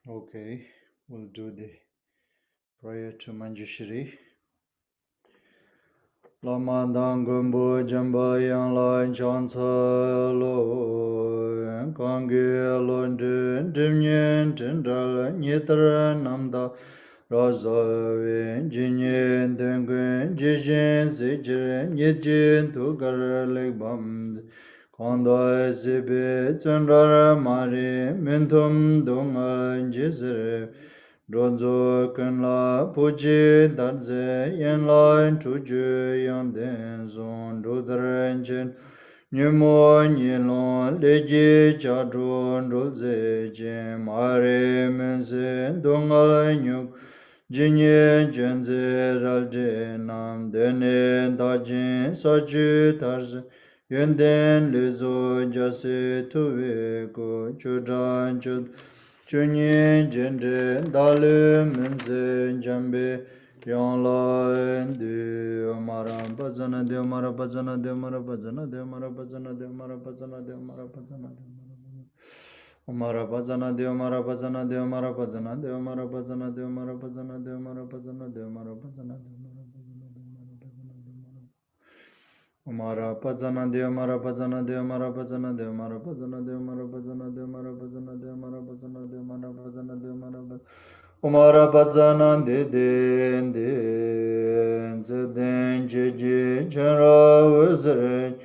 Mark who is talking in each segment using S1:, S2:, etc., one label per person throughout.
S1: Okay, we'll do the prayer to Manjushri. Lama Dangumbo Jamba Yang Lai Chansa Lo Kangi London Dimyen Tindal Nitra Namda Raza Jinyen Dengun Jijin Sijin Yijin Tugar Legbam Kanda Sibi Tsundara Mari Mintum Dunga Jizre Ronzo Kunla Puji Dadze Yen Lai Tuju Yang Den Zon Rudrenchen Nyumo Nyilon Leji Chadron Rudze Jem Are Mense Dunga Nyuk Jinye Jenze Ralje Nam Dene Dajin Saji Tarze Yenden Lezo Jase Tuve Ko Chudan Chud Chunye Jende Dalu Menze Jambe Yonla De Omara Bajana De Omara Bajana De Omara Bajana De Omara Bajana De Omara Bajana De Omara Bajana De Omara Bajana De Omara Bajana De Omara Bajana De Omara Bajana De Omara Bajana De Omara Bajana De Omara Bajana Omara Bajana De Omara Bajana De Omara Bajana De Omara Bajana De Omara Bajana De Omara Bajana De Omara Bajana De Omara Bajana De Omara Omara Bajana De De Zeden Jeje Jara Wazre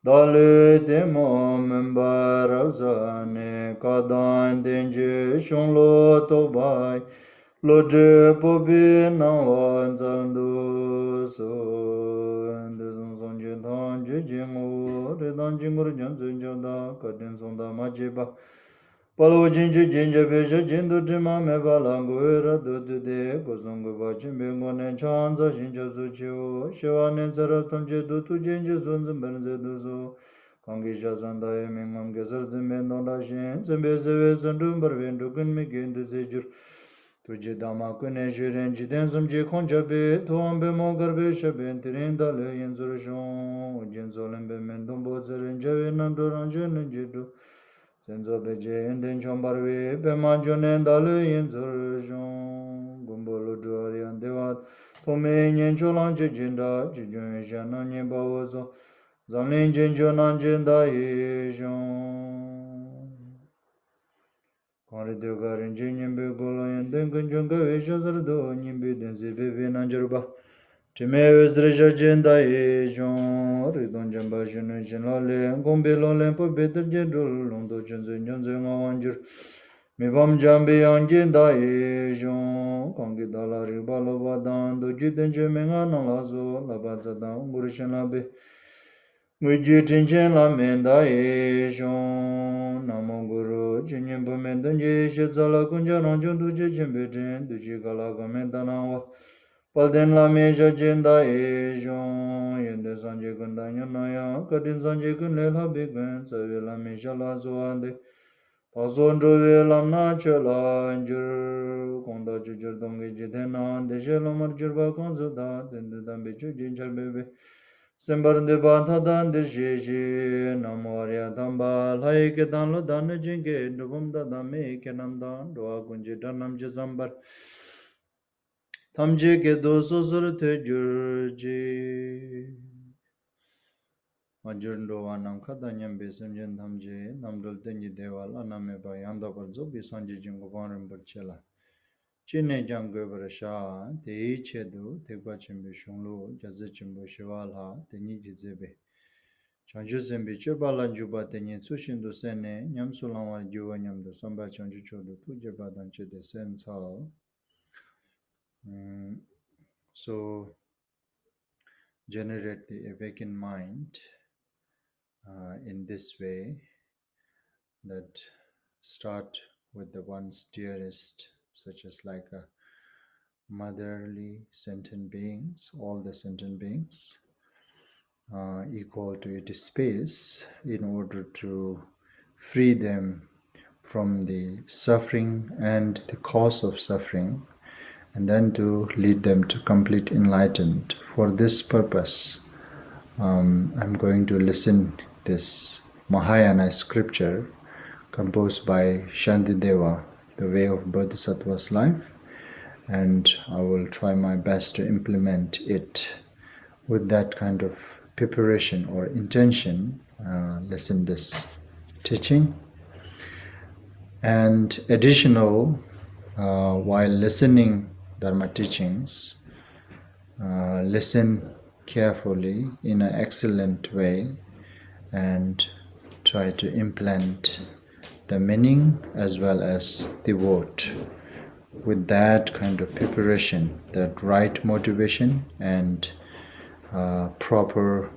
S1: Dale Demo Membarazane Kadan Denje Shonlo Tobai Loje Bobi Nawan Zandu So and the Zonjan Jingo Redan Jingur Janzun Janda Kadin Zonda Majiba Palo Jinja Jinja Besha Jindu Jima Meba Languera Dude Gozungu Bachim Bengone Chanza Jinja Zuchio Shivan Saratam Jedu to Jinja Zunzum Benzeduzo Kongisha Zanda Emingam Gezar Zimbendonda Shin Zimbeze Zandumber Vendukan Migin to Zijur Tuji Dama Kune Shiren Jidensum Jikonjabe Tombe Mogarbe Shaben Tirinda Le Yenzurashon Ujinzolembe Mendumbo Zerin Javinanduranjan Jidu Senzo Beje Enden Chombarwe Bemanjonen Dalu Yenzurashon Gumbolo Duarian Devat Tome Nyencholan Jinda Jijun Shanan Yembawazo Zanlin Jinjonan Jinda Yishon Kari Degarin Jinyimbe Goloyan Dengun Junga Vishazardo Nimbi Denzi Bibi Nanjaruba Time Vezreja Jinda Yishon Ridon Jamba Shunu Jinlale Gombe Lolen Po Beter Jedul Londo Junze Nyonze Ngawanjur Mibam Jambi Anjinda Yishon Kongi Dala Ribalo Vadan Doji Denje Menga Nalazo Labazada Ungurishan Labe Muji Tinchen La Menda Yishon Namo Guru Jinyin Bumendan Yishe Zala Kunja Ranjun Duji Jimbitin Duji Galaga Mendanawa Palden La Meja Jinda Yishon Yende Sanje Kunda Nyanaya Kadin Sanje Kun Lela Bigwen Savi La Meja La Zuande Pason Druvi Lamna Chela Anjur Konda Jujur Dongi Jitena Deshe Lomar Jurba Konzuda Dendu Dambi Chujin Chalbebe Sembar de Bantadan de Jeje Namoria Damba Laike Danlo Dan Jinge Dubum da Dame Kenamdan Doa Gunji Danam Jazambar Tamje ke doso sur te jurji Majurndo Wanam Kadanyam Besam Jen Tamje Namdul Tenji Deval Aname Bayanda Barzo Bisanji Jingo Varam Barchela Chine Jango Barasha Te Chedu Tegba Chimbe Shunglu Jazachimbo Shivalha Tenyi Jizebe Chanju Zembi Chobala Juba Tenye Tsushindu Sene Nyam Sulawar Juwa Nyamdo Samba Chanju Chodu Tujaba Danche de Sen Tsao. So generate the awakened mind in this way, that start with the one's dearest, such as like a motherly sentient beings, all the sentient beings, equal to its space, in order to free them from the suffering and the cause of suffering, and then to lead them to complete enlightenment. For this purpose, I'm going to listen this Mahayana scripture composed by Shantideva, The Way of Bodhisattva's Life, and I will try my best to implement it with that kind of preparation or intention. Listen this teaching. And additional, while listening Dharma teachings, listen carefully in an excellent way and try to implement the meaning as well as the word with that kind of preparation, that right motivation and proper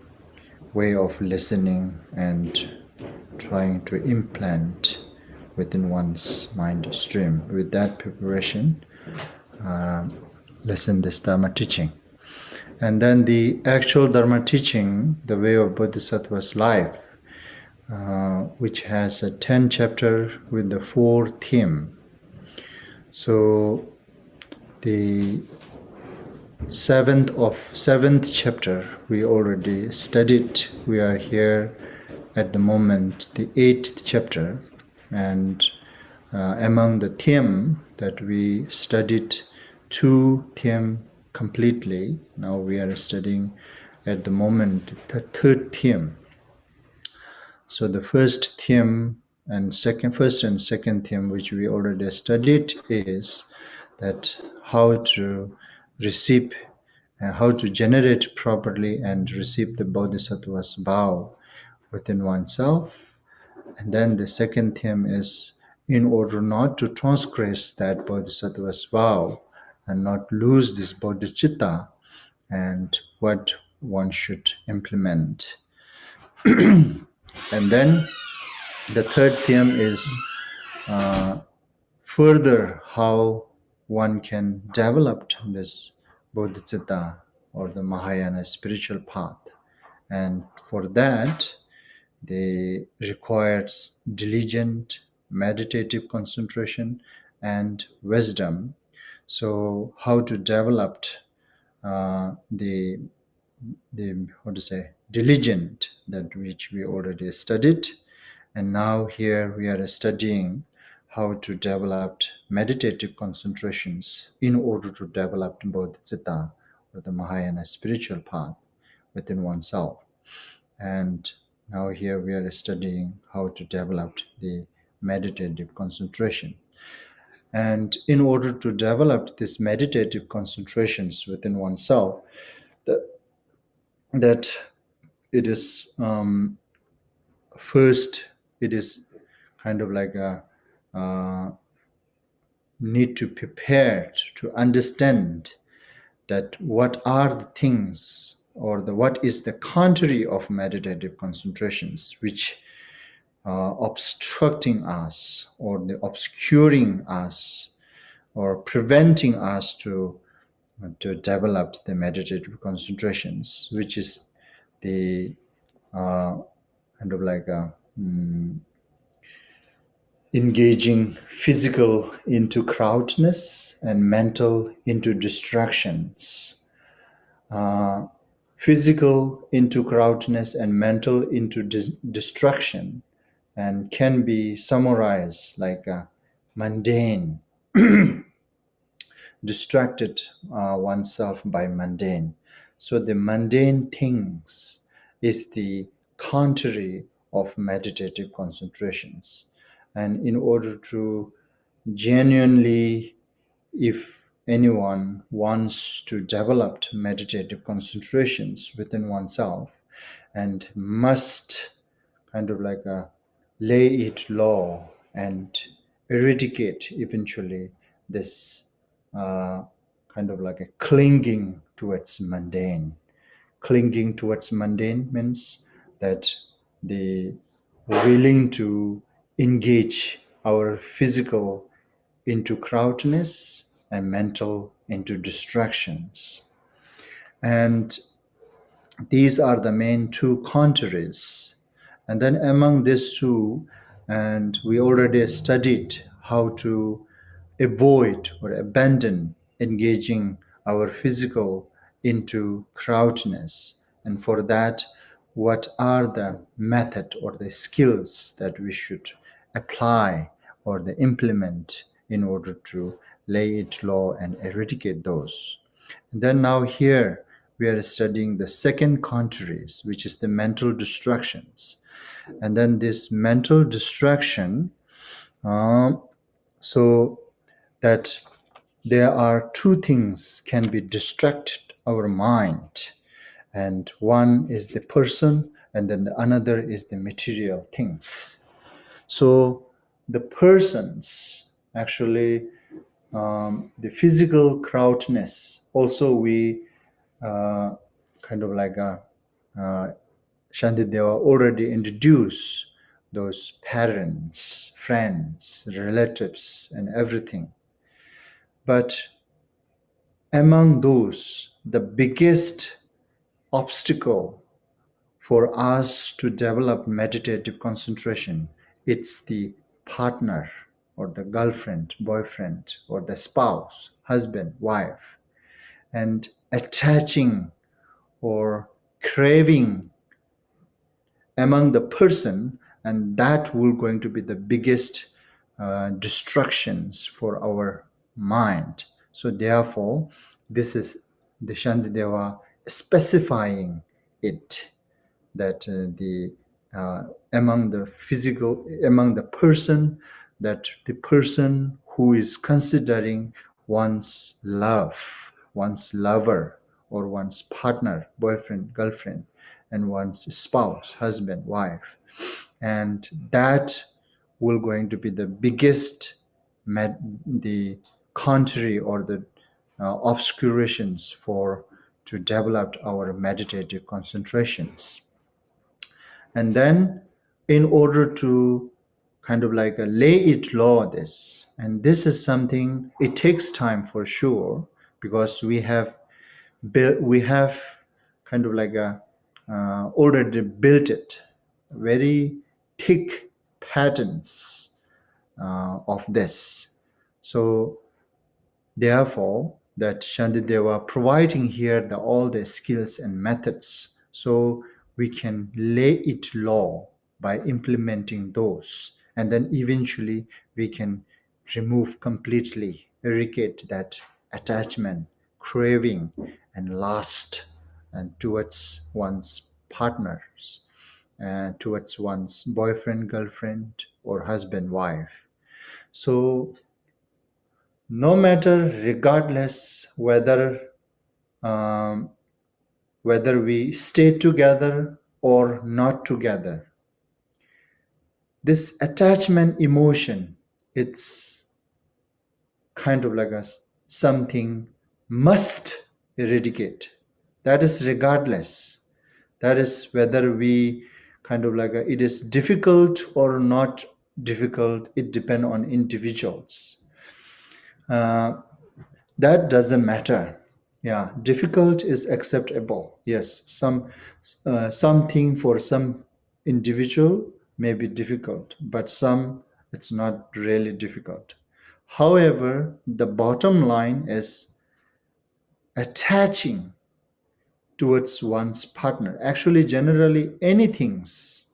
S1: way of listening and trying to implant within one's mind stream. With that preparation, listen this Dharma teaching. And then the actual Dharma teaching, The Way of Bodhisattva's Life, which has a 10 chapter with the 4 theme. So the seventh chapter we already studied. We are here at the moment, the 8th chapter, and among the theme that we studied 2 theme completely. Now we are studying at the moment the 3rd theme. So the first and second theme which we already studied is that how to receive, how to generate properly and receive the Bodhisattva's vow within oneself. And then the second theme is in order not to transgress that Bodhisattva's vow and not lose this bodhicitta, and what one should implement. And then the third theme is further how one can develop this bodhicitta or the Mahayana spiritual path. And for that, they requires diligent meditative concentration and wisdom. So how to develop the diligent, that which we already studied, and now here we are studying how to develop meditative concentrations in order to develop bodhicitta or the Mahayana spiritual path within oneself. And now here we are studying how to develop the meditative concentration. And in order to develop these meditative concentrations within oneself, that it is first, it is kind of like a need to prepare to understand that what are the things or what is the contrary of meditative concentrations which obstructing us or the obscuring us or preventing us to develop the meditative concentrations, which is the kind of like a engaging physical into crowdness and mental into distractions. Physical into crowdness and mental into distraction, and can be summarized like a mundane, distracted oneself by mundane. So the mundane things is the contrary of meditative concentrations. And in order to genuinely, if anyone wants to develop meditative concentrations within oneself, and must kind of like lay it low and eradicate eventually this kind of like a clinging towards mundane. Clinging towards mundane means that the willing to engage our physical into crowdness and mental into distractions. And these are the main 2 contraries. And then among these 2, and we already studied how to avoid or abandon engaging our physical into crowdness. And for that, what are the method or the skills that we should apply or the implement in order to lay it low and eradicate those. And then now here we are studying the second contraries, which is the mental distractions. And then this mental distraction, so that there are two things can be distracted our mind, and one is the person and then another is the material things. So the persons actually, the physical crowdness also we kind of like a Shantideva already introduced those parents, friends, relatives, and everything. But among those, the biggest obstacle for us to develop meditative concentration, it's the partner or the girlfriend, boyfriend, or the spouse, husband, wife, and attaching or craving among the person, and that will going to be the biggest distractions for our mind. So therefore, this is the Shantideva specifying it, that the among the physical, among the person, that the person who is considering one's love, one's lover, or one's partner, boyfriend, girlfriend, and one's spouse, husband, wife, and that will going to be the biggest the contrary or the obscurations for to develop our meditative concentrations. And then in order to kind of like lay it low this, and this is something it takes time for sure, because we have kind of like a already built it very thick patterns of this. So therefore, that Shantideva providing here all the skills and methods, so we can lay it low by implementing those, and then eventually we can remove completely, eradicate that attachment, craving, and lust, and towards one's partners, towards one's boyfriend, girlfriend, or husband, wife. So no matter, regardless um, whether we stay together or not together, this attachment emotion, it's kind of like something must eradicate. That is regardless. That is whether we kind of like it is difficult or not difficult. It depends on individuals. That doesn't matter. Yeah, difficult is acceptable. Yes, something for some individual may be difficult, but some it's not really difficult. However, the bottom line is attaching towards one's partner. Actually, generally anything's,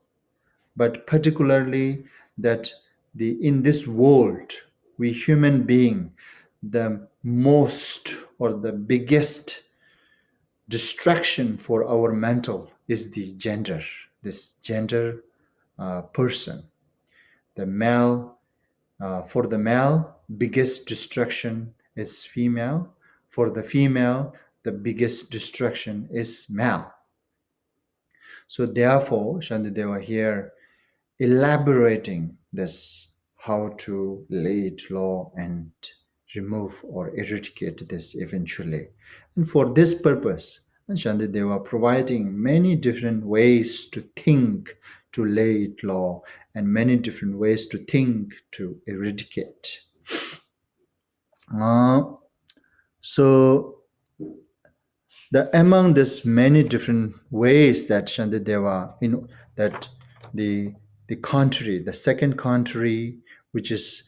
S1: but particularly that the in this world, we human being, the most or the biggest distraction for our mental is the gender, this gender person. The male, for the male, biggest distraction is female. For the female, the biggest distraction is male. So therefore, Shantideva here elaborating this, how to lay it low and remove or eradicate this eventually. And for this purpose, Shantideva providing many different ways to think to lay it low, and many different ways to think to eradicate. So among this many different ways that Shantideva, that the contrary, the second contrary, which is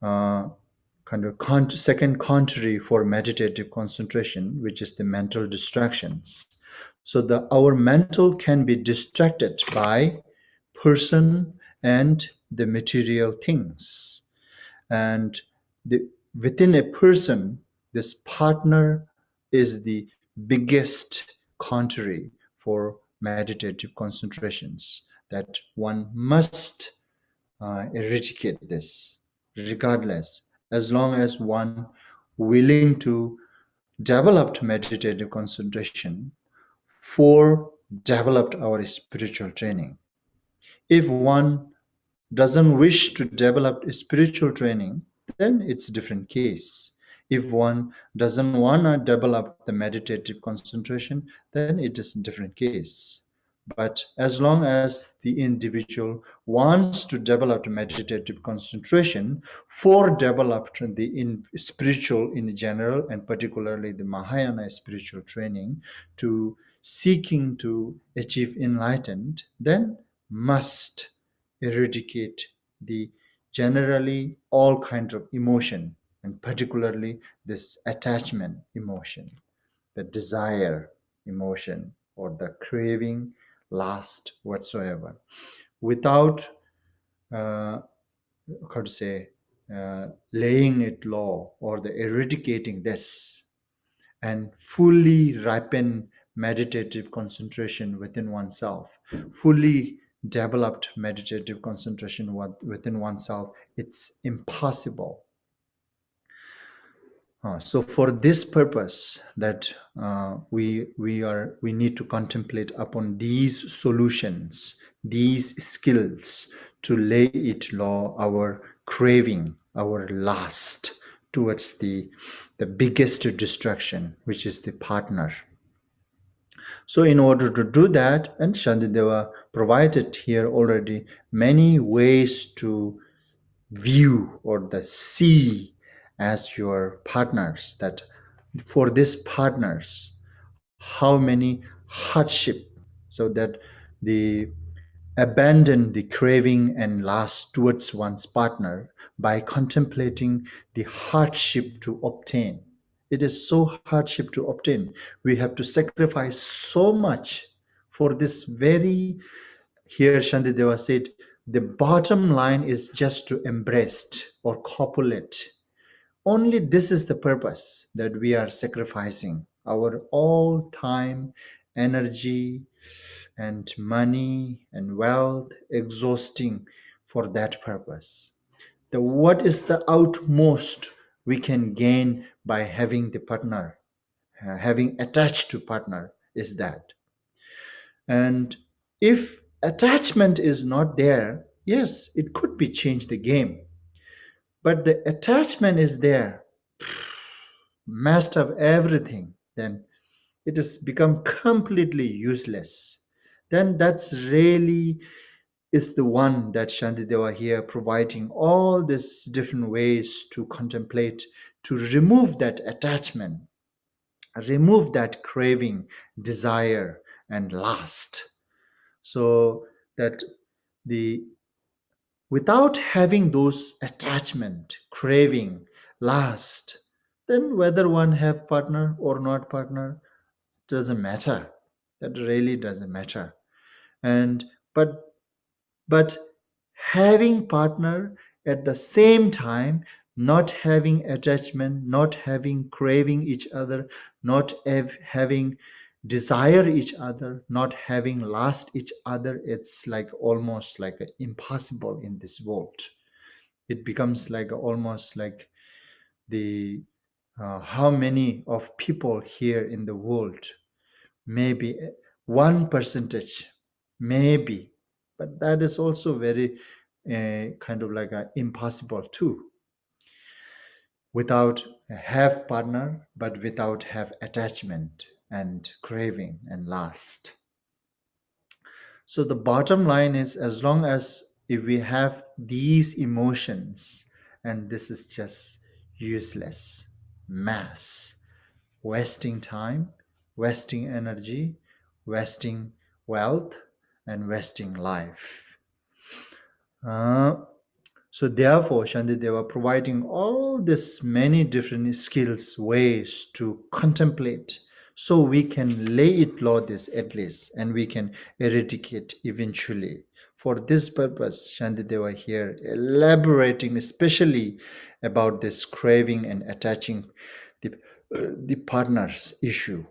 S1: kind of second contrary for meditative concentration, which is the mental distractions. So our mental can be distracted by person and the material things. And within a person, this partner is the biggest contrary for meditative concentrations, that one must eradicate this, regardless, as long as one willing to develop meditative concentration for developed our spiritual training. If one doesn't wish to develop spiritual training, then it's a different case. If one doesn't want to develop the meditative concentration, then it is a different case. But as long as the individual wants to develop meditative concentration for developing the spiritual in general, and particularly the Mahayana spiritual training, to seeking to achieve enlightenment, then must eradicate the generally all kinds of emotion, and particularly this attachment emotion, the desire emotion, or the craving, lust, whatsoever, without how to say laying it low, or the eradicating this, and fully ripen meditative concentration within oneself, fully developed meditative concentration within oneself, it's impossible. So for this purpose, that we need to contemplate upon these solutions, these skills, to lay it low, our craving, our lust towards the biggest distraction, which is the partner. So in order to do that, and Shantideva provided here already many ways to view or the see as your partners, that for these partners, how many hardship, so that the abandon the craving and lust towards one's partner by contemplating the hardship to obtain. It is so hardship to obtain. We have to sacrifice so much for this very, here Shantideva said, the bottom line is just to embrace or copulate. Only this is the purpose, that we are sacrificing our all time, energy, and money and wealth, exhausting for that purpose. What is the outmost we can gain by having the partner, having attached to partner, is that. And if attachment is not there, yes, it could be change the game. But the attachment is there, messed up everything, then it has become completely useless. Then that's really is the one that Shantideva here providing all these different ways to contemplate, to remove that attachment, remove that craving, desire, and lust. So that the without having those attachment, craving, lust, then whether one have partner or not partner, doesn't matter. That really doesn't matter. And but having partner at the same time, not having attachment, not having craving each other, not having desire each other, not having lust each other, it's like almost like impossible in this world. It becomes like almost like the how many of people here in the world, maybe 1%, maybe, but that is also very kind of like impossible too, without have partner, but without have attachment and craving and lust. So the bottom line is, as long as if we have these emotions, and this is just useless mass, wasting time, wasting energy, wasting wealth, and wasting life. So therefore, Shantideva providing all this many different skills, ways to contemplate, so we can lay it low this at least, and we can eradicate eventually For this purpose, Shantideva here elaborating especially about this craving and attaching the partner's issue.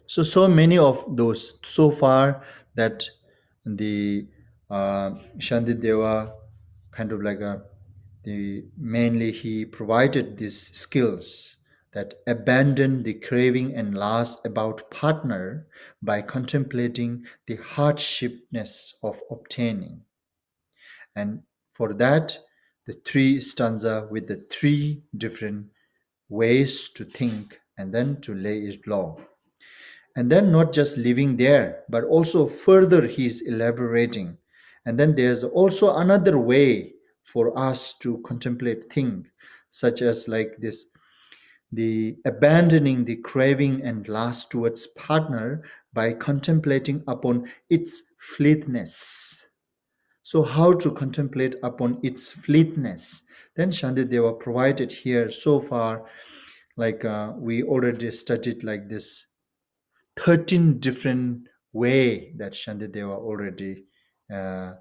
S1: So many of those so far that the Shantideva kind of like the mainly he provided these skills that abandon the craving and lust about partner by contemplating the hardshipness of obtaining. And for that, the three stanza with the three different ways to think and then to lay it low. And then not just living there, but also further he's elaborating. And then there's also another way for us to contemplate things, such as like this, the abandoning the craving and lust towards partner by contemplating upon its fleetness. So how to contemplate upon its fleetness? Then Shantideva provided here so far, like we already studied like this 13 different way that Shantideva already uh,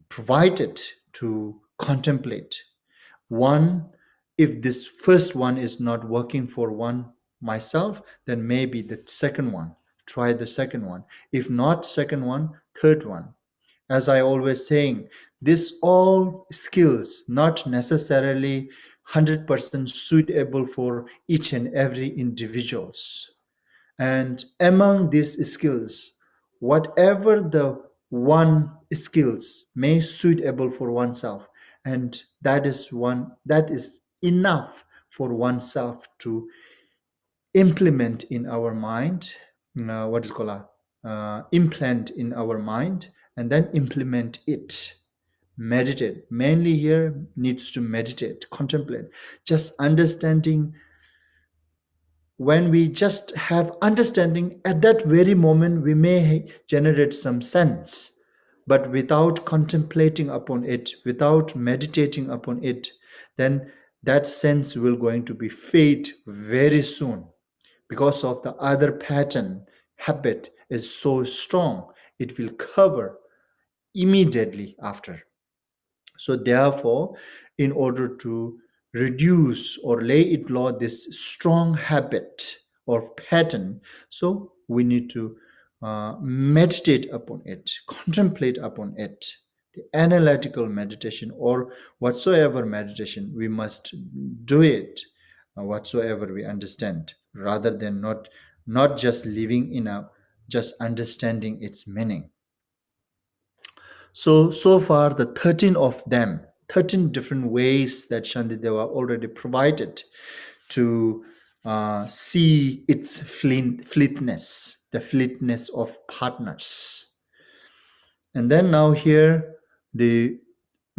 S1: provided to contemplate. One, if this first one is not working for one myself, then maybe the second one. Try the second one. If not second one, third one. As I always saying, this all skills not necessarily 100% suitable for each and every individuals. And among these skills, whatever the one skills may suitable for oneself, and that is enough for oneself to implement in our mind, what is called implant in our mind, and then implement it. Meditate. Mainly here needs to meditate, contemplate, just understanding. When we just have understanding at that very moment, we may generate some sense, but without contemplating upon it, without meditating upon it, then that sense will going to be fade very soon, because of the other pattern habit is so strong, it will cover immediately after. So therefore, in order to reduce or lay it low this strong habit or pattern, so we need to meditate upon it, contemplate upon it. The analytical meditation or whatsoever meditation, we must do it whatsoever we understand, rather than not just living in a just understanding its meaning. So far, the 13 of them, 13 different ways that Shantideva already provided to see its fleetness, the fleetness of partners. And then now here, the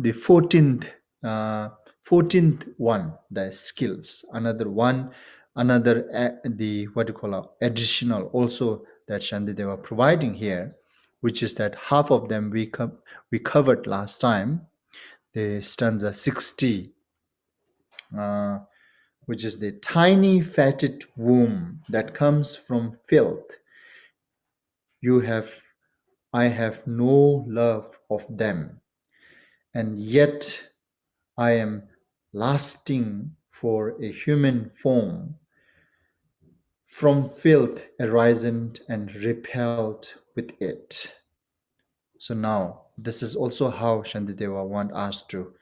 S1: 14th, 14th one, the skills. Another one, another the what do you call additional also that Shantideva providing here, which is that half of them we covered last time, the stanza 60, which is the tiny fatted womb that comes from filth. I have no love of them, and yet I am lasting for a human form, from filth arisen and repelled with it. So now, this is also how Shantideva want us to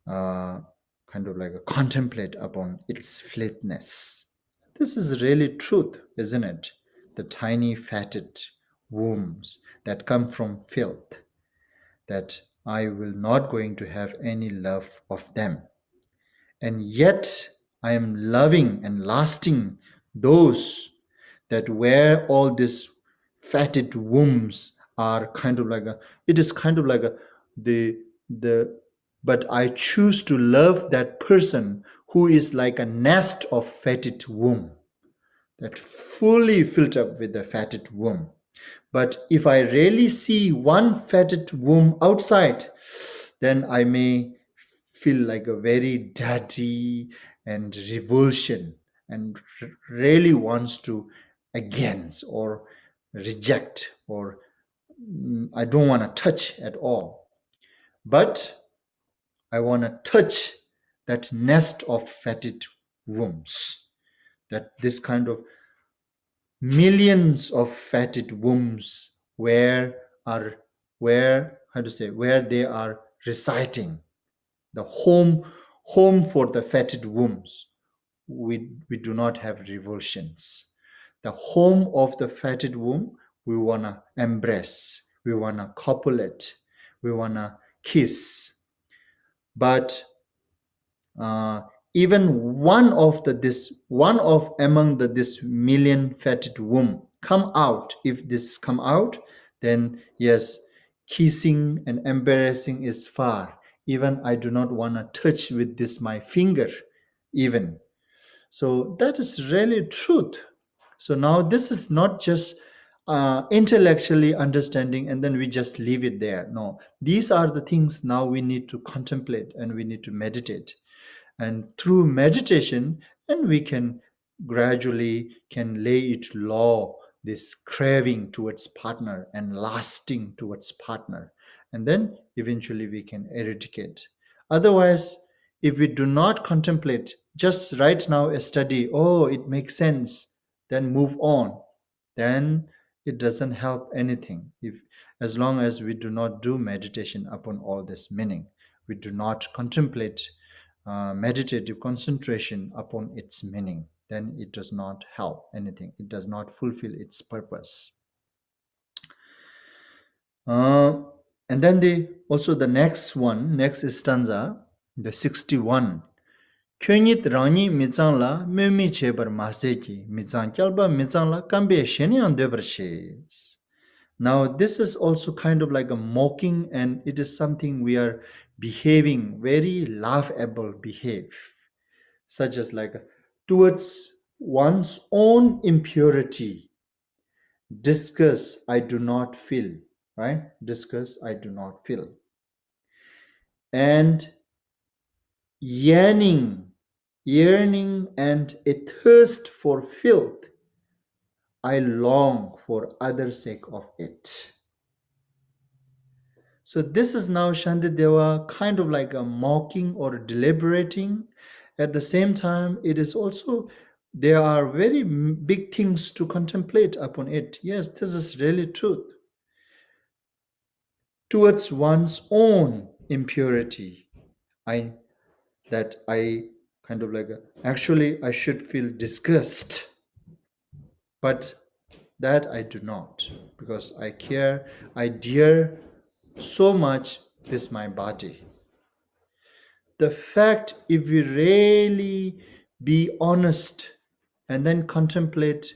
S1: kind of like contemplate upon its fleetness. This is really truth, isn't it? The tiny fatted wombs that come from filth, that I will not going to have any love of them. And yet I am loving and lasting those that where all these fatted wombs are kind of like it is kind of like the but I choose to love that person who is like a nest of fatted womb, that fully filled up with the fatted womb. But if I really see one fatted womb outside, then I may feel like a very dirty and revulsion, and really wants to against or reject or I don't want to touch at all. But I want to touch that nest of fetid wombs, that this kind of millions of fetid wombs where how to say, where they are reciting, the home for the fetid wombs. We do not have revulsions. The home of the fetid womb, we want to embrace, we want to copulate, we want to kiss. But uh, even one of among this million fetid womb come out, if this come out, then yes, kissing and embarrassing is far. Even I do not want to touch with this my finger even. So that is really truth. So now this is not just intellectually understanding and then we just leave it there. No, these are the things now we need to contemplate and we need to meditate. And through meditation, and we can gradually can lay it low, this craving towards partner and lasting towards partner, and then eventually we can eradicate. Otherwise, if we do not contemplate, just right now a study, oh, it makes sense, then move on, then it doesn't help anything. If as long as we do not do meditation upon all this meaning, we do not contemplate meditative concentration upon its meaning, then it does not help anything. It does not fulfill its purpose. Uh, and then the next stanza, the 61. Kyonyit rani mizang la memi chebar maseki, mizang kyalba mizang la kambe shenyan debar shes. Now, this is also kind of like a mocking, and it is something we are behaving very laughable behave, such as like towards one's own impurity. Disgust I do not feel, right? Disgust I do not feel. And yearning and a thirst for filth, I long for other sake of it. So this is now Shantideva kind of like a mocking or deliberating. At the same time, it is also, there are very big things to contemplate upon it. Yes, this is really truth. Towards one's own impurity, I kind of like, actually I should feel disgust. But that I do not, because I dear so much this my body. The fact, if we really be honest and then contemplate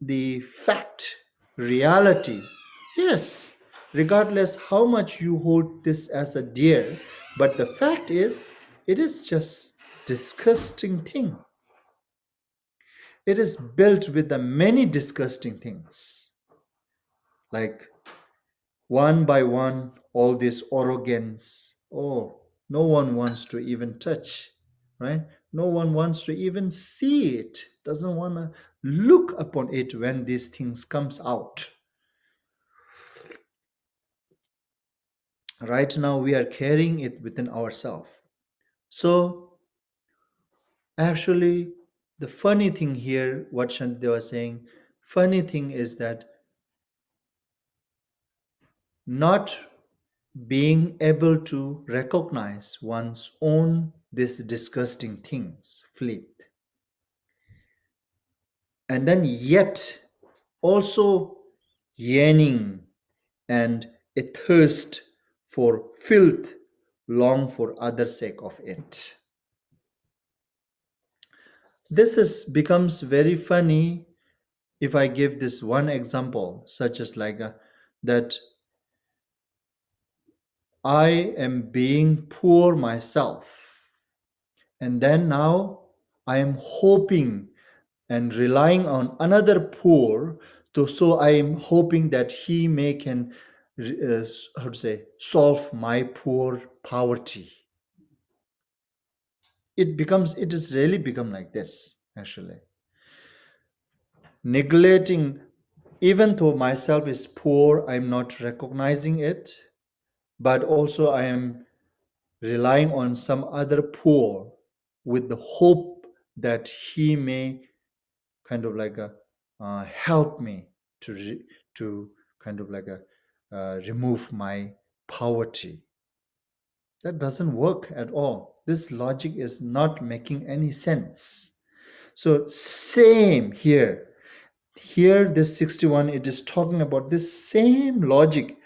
S1: the fact, reality, yes, regardless how much you hold this as a dear, but the fact is, it is just disgusting thing. It is built with the many disgusting things, like one by one, all this arrogance. Oh, no one wants to even touch, right? No one wants to even see it, doesn't want to look upon it when these things comes out. Right now, we are carrying it within ourselves. So, actually, the funny thing here, what Shantideva was saying, funny thing is that not being able to recognize one's own these disgusting things, fleet, and then yet also yearning and a thirst for filth, long for other sake of it. This is becomes very funny if I give this one example, such as like that I am being poor myself, and then now I am hoping and relying on another poor, so I am hoping that he may can how to say, solve my poor poverty. It has really become like this, actually, neglecting Even though myself is poor, I'm not recognizing it, but also I am relying on some other poor with the hope that he may kind of like a help me to kind of like a remove my poverty. That doesn't work at all. This logic is not making any sense. So same here. Here, this 61, it is talking about this same logic.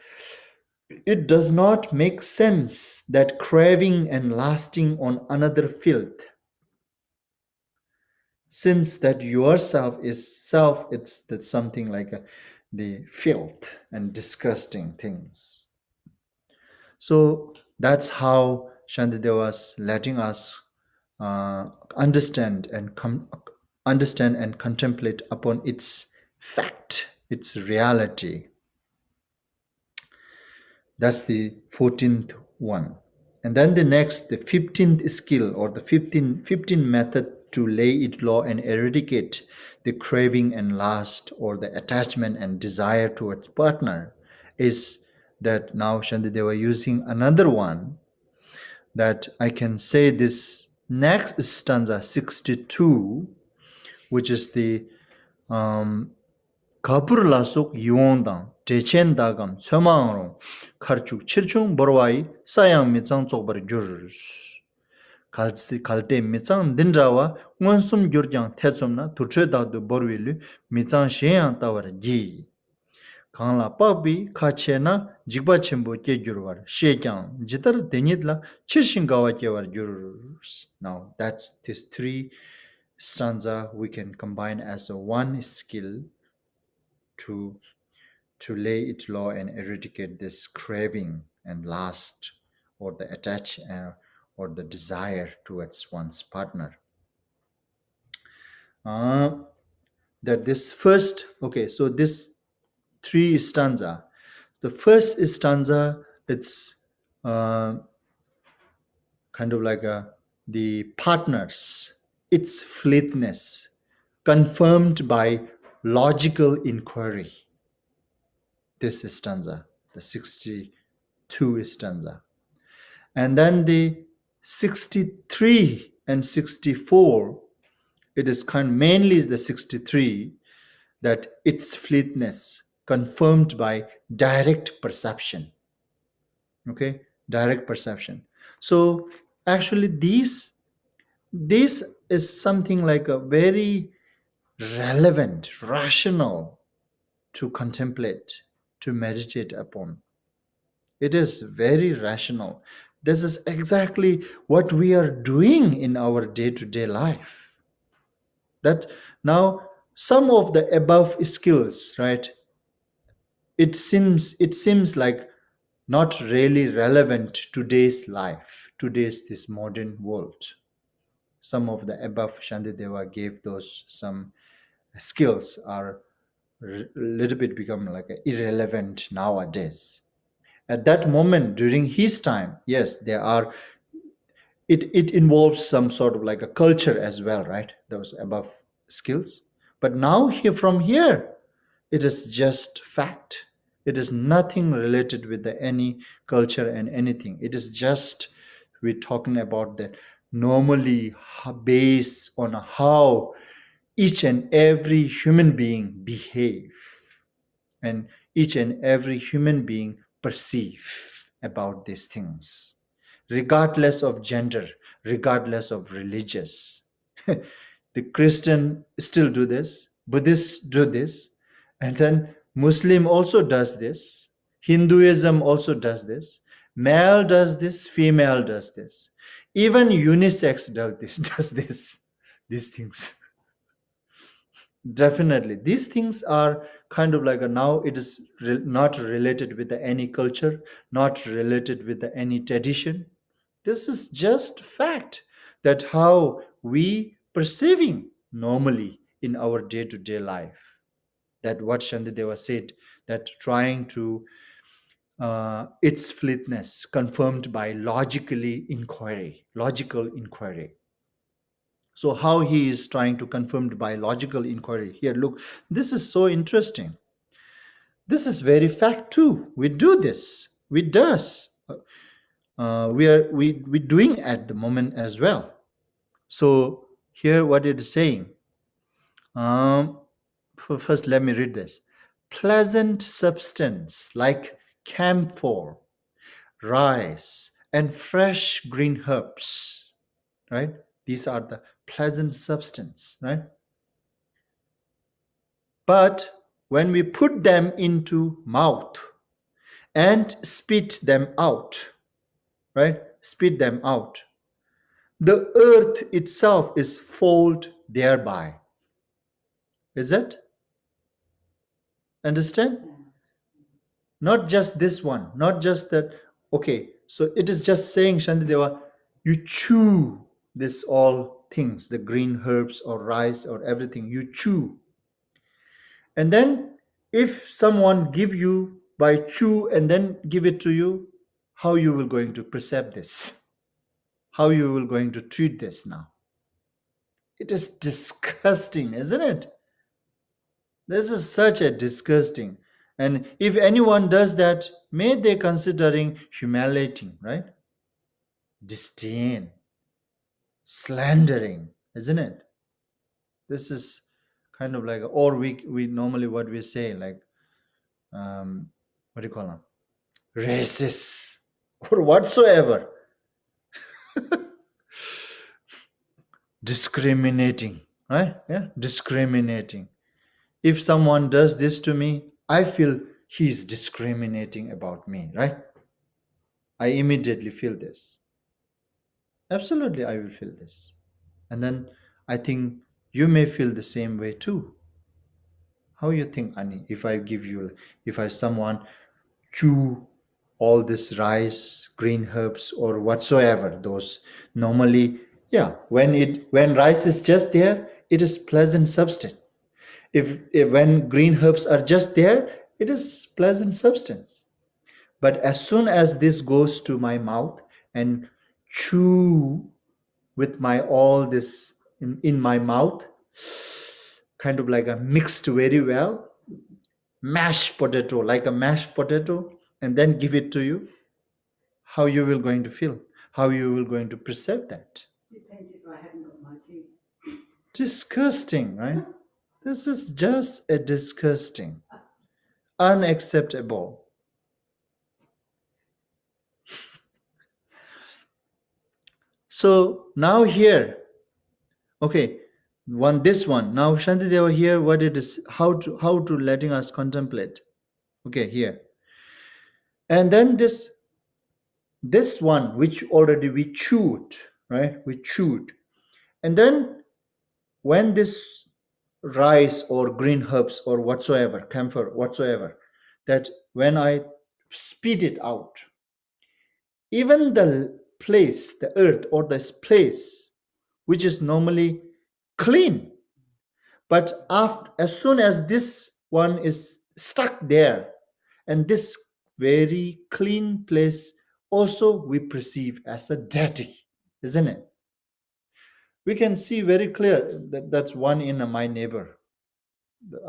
S1: It does not make sense that craving and lasting on another filth, since that yourself is self, it's that something like the filth and disgusting things. So that's how Shantideva was letting us uh, understand and understand and contemplate upon its fact, its reality. That's the 14th one. And then the next, the 15th skill or the 15 method to lay it low and eradicate the craving and lust or the attachment and desire towards partner is that now Shantideva using another one that I can say this next stanza 62, which is the 가부르라속 이원당 대첸다감 처망으로 카르축 칠충 버와이 사양 미짱 쪽버리 주르스 갈때 미짱 딘자와 원숨 교르장 태좀나 두체다도 버위리 미짱 셰양 따와르 지 강라 빠비 카체나 직바침보 깨주르와 셰장 지터 데니들라 칠신가와 깨와 주르스. Now that's this three stanza we can combine as a one skill to lay it low and eradicate this craving and lust or the attach or the desire towards one's partner. That this first, okay, so this three stanza, the first stanza, it's kind of like the partners, its fleetness confirmed by logical inquiry. This stanza, the 62 stanza. And then the 63 and 64, it is mainly the 63, that its fleetness confirmed by direct perception. Okay, direct perception. So actually this is something like a very relevant, rational to contemplate, to meditate upon. It is very rational. This is exactly what we are doing in our day-to-day life. That now some of the above skills, right? It seems like not really relevant to today's life, today's this modern world. Some of the above Shantideva gave those some skills are a little bit become like irrelevant nowadays. At that moment during his time, yes, there are it involves some sort of like a culture as well, right? Those above skills. But now here from here, it is just fact. It is nothing related with any culture and anything. It is just we're talking about that normally based on how each and every human being behave and each and every human being perceive about these things, regardless of gender, regardless of religious. The Christian still do this, Buddhists do this, and then Muslim also does this, Hinduism also does this, male does this, female does this, even unisex does this, these things. Definitely. These things are kind of like now it is not related with any culture, not related with any tradition. This is just fact that how we perceiving normally in our day-to-day life. That what Shantideva said, that trying to its fleetness confirmed by logical inquiry. So how he is trying to confirm by logical inquiry. Here, look, this is so interesting. This is very fact too. We do this. We does. We doing at the moment as well. So here what it is saying. Um, First, let me read this. Pleasant substance like camphor, rice, and fresh green herbs. Right? These are the pleasant substance. Right? But when we put them into mouth and spit them out, right? Spit them out. The earth itself is fooled thereby. Is it? Understand? Not just this one, not just that. Okay, so it is just saying, Shantideva, you chew this all things, the green herbs or rice or everything, you chew. And then if someone give you by chew and then give it to you, how you will going to perceive this? How you will going to treat this now? It is disgusting, isn't it? This is such a disgusting. And if anyone does that, may they considering humiliating, right? Disdain, slandering, isn't it? This is kind of like, or we normally what we say, like, what do you call them? Racist or whatsoever. Discriminating, right? Yeah, discriminating. If someone does this to me, I feel he's discriminating about me, right? I immediately feel this. Absolutely, I will feel this. And then I think you may feel the same way too. How you think, Ani, if I give you, if I someone chew all this rice, green herbs, or whatsoever, those normally, yeah, when rice is just there, it is pleasant substance. If when green herbs are just there, it is pleasant substance. But as soon as this goes to my mouth and chew with my all this in my mouth, kind of like a mixed very well, mashed potato, like a mashed potato, and then give it to you, how you will going to feel? How you will going to perceive that?
S2: Depends if I haven't got my teeth.
S1: Disgusting, right? This is just a disgusting, unacceptable. So now here, okay, this one. Now Shantideva here, what it is, how to letting us contemplate. Okay, here. And then this one, which already we chewed, right? We chewed. And then when this rice or green herbs or whatsoever, camphor, whatsoever, that when I spit it out, even the place, the earth or this place, which is normally clean, but as soon as this one is stuck there, and this very clean place also we perceive as a dirty, isn't it? We can see very clear that that's one in my neighbor.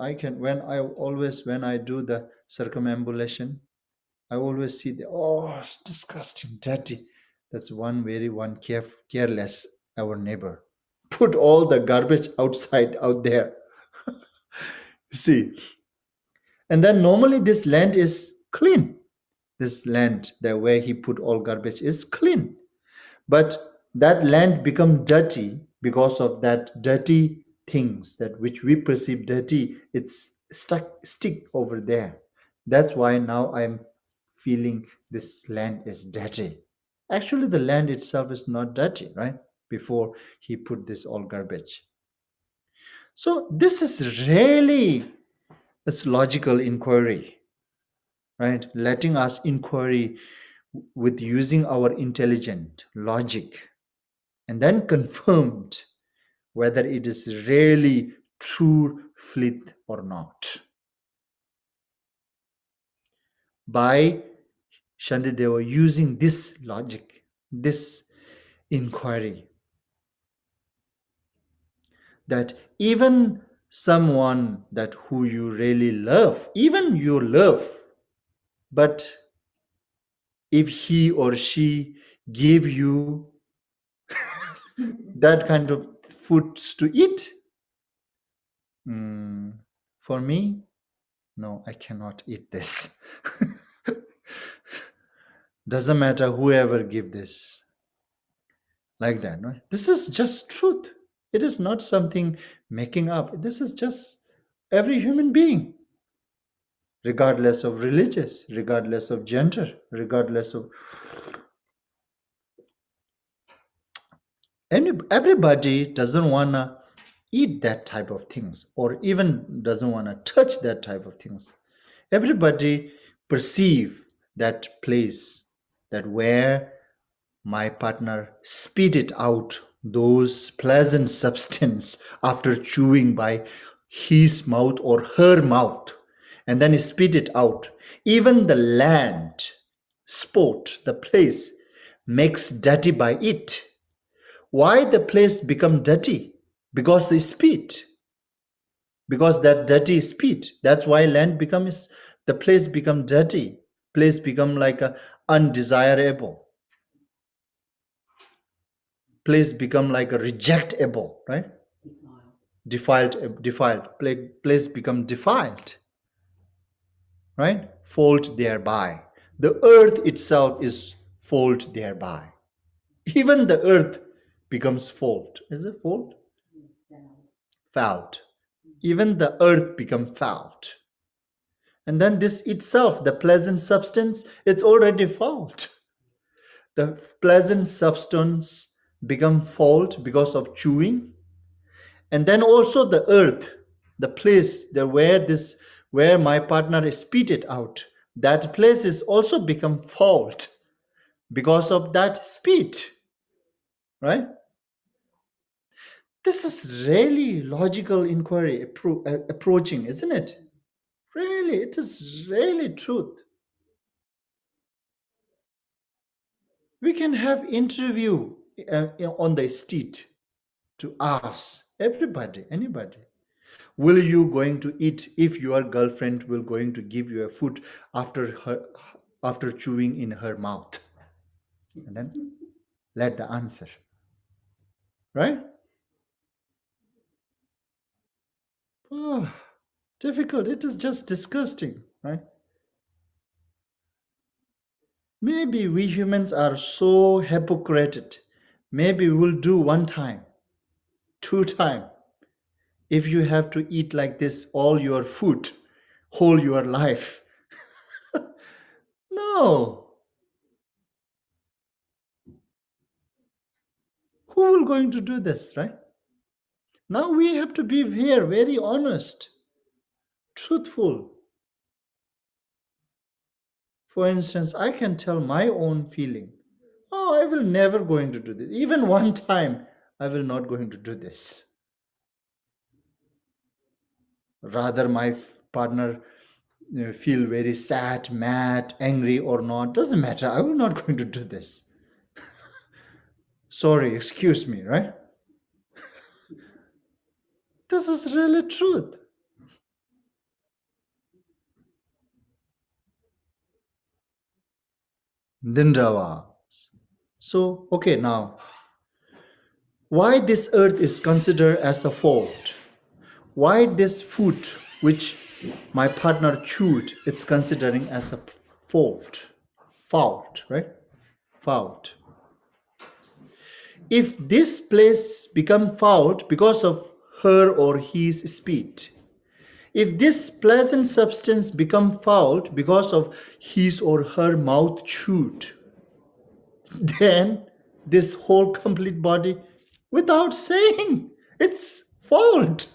S1: I can when I do the circumambulation, I always see the it's disgusting, dirty. That's one careless our neighbor. Put all the garbage outside out there. See, and then normally this land is clean. This land, the way he put all garbage is clean, but that land become dirty because of that dirty things that which we perceive dirty. It's stick over there. That's why now I'm feeling this land is dirty. Actually, the land itself is not dirty, right? Before he put this all garbage. So this is really a logical inquiry, right? Letting us inquiry with using our intelligent logic and then confirmed whether it is really true faith or not. By Shantideva using this logic, this inquiry, that even someone that who you really love, even you love, but if he or she give you that kind of foods to eat, for me, no, I cannot eat this. Doesn't matter whoever give this. Like that, no? This is just truth. It is not something making up. This is just every human being, regardless of religious, regardless of gender, regardless of everybody doesn't wanna eat that type of things, or even doesn't wanna touch that type of things. Everybody perceive that place, that where my partner spit it out those pleasant substance after chewing by his mouth or her mouth, and then spit it out. Even the land, sport, the place makes dirty by it. Why the place become dirty? Because they spit. Because that dirty spit. That's why land becomes, the place become dirty. Place become like a undesirable. Place become like a rejectable, right? Defiled. Place become defiled, right? Fault thereby. The earth itself is fault thereby. Even the earth becomes fault. Is it fault? Fouled. Even the earth become fouled. And then this itself, the pleasant substance, it's already fault. The pleasant substance become fault because of chewing. And then also the earth, the place where my partner spit it out, that place is also become fault because of that spit, right? This is really logical inquiry approaching, isn't it? Really, it is really truth. We can have interview on the street to ask anybody, will you going to eat if your girlfriend will going to give you a food after chewing in her mouth? And then let the answer, right? Oh, difficult. It is just disgusting, right? Maybe we humans are so hypocrite. Maybe we'll do one time, two time. If you have to eat like this all your food, whole your life. No. Who will going to do this, right? Now we have to be here very honest, truthful. For instance, I can tell my own feeling. Oh, I will never going to do this. Even one time, I will not going to do this. Rather, my partner feel very sad, mad, angry or not, doesn't matter. I will not going to do this. Sorry, excuse me, right? This is really truth. Dindrava. So, okay, now, why this earth is considered as a fault? Why this food which my partner chewed, it's considering as a fault, right? Fault. If this place become fault because of her or his spit, if this pleasant substance become fault because of his or her mouth chewed, then this whole complete body, without saying, it's fault.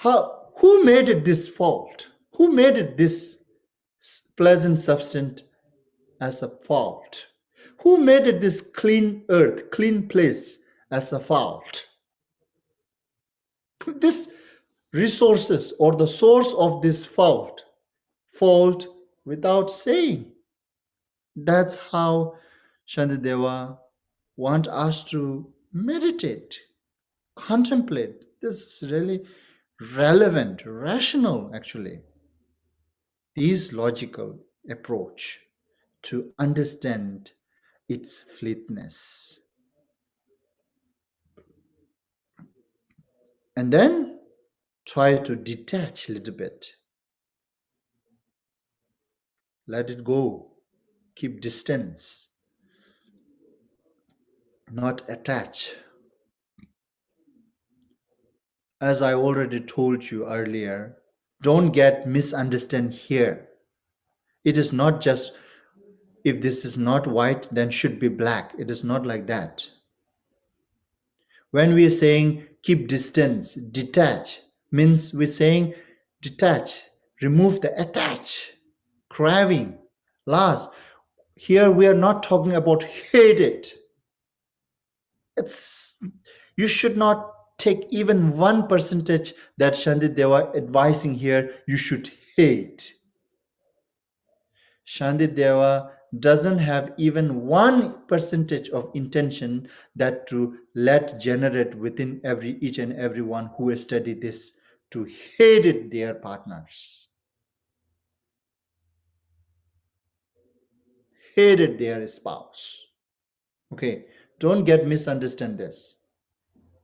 S1: Who made it this fault? Who made it this pleasant substance as a fault? Who made it this clean earth, clean place as a fault? This resources or the source of this fault without saying. That's how Shantideva want us to meditate, Contemplate. This is really relevant, rational actually. This logical approach to understand its fleetness. And then try to detach a little bit. Let it go. Keep distance. Not attach. As I already told you earlier, don't get misunderstood here. It is not just if this is not white, then should be black. It is not like that. When we are saying keep distance, detach, means we're saying detach, remove the attach, craving, lust. Here we are not talking about hate it. You should not take even 1% that Shandideva advising here you should hate. Shandideva doesn't have even 1% of intention that to let generate within each and everyone who has studied this to hate it their partners, hated their spouse. Okay, don't get misunderstand this.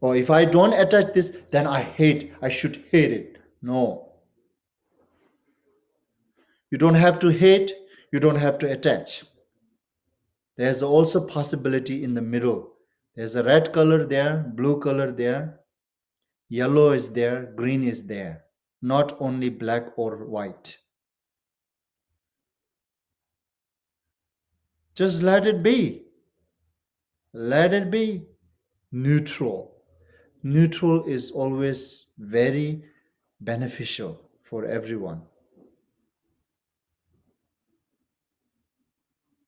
S1: Or if I don't attach this, then I should hate it. No. You don't have to hate, you don't have to attach. There's also possibility in the middle. There's a red color there, blue color there, yellow is there, green is there. Not only black or white. Just let it be. Let it be neutral. Neutral is always very beneficial for everyone.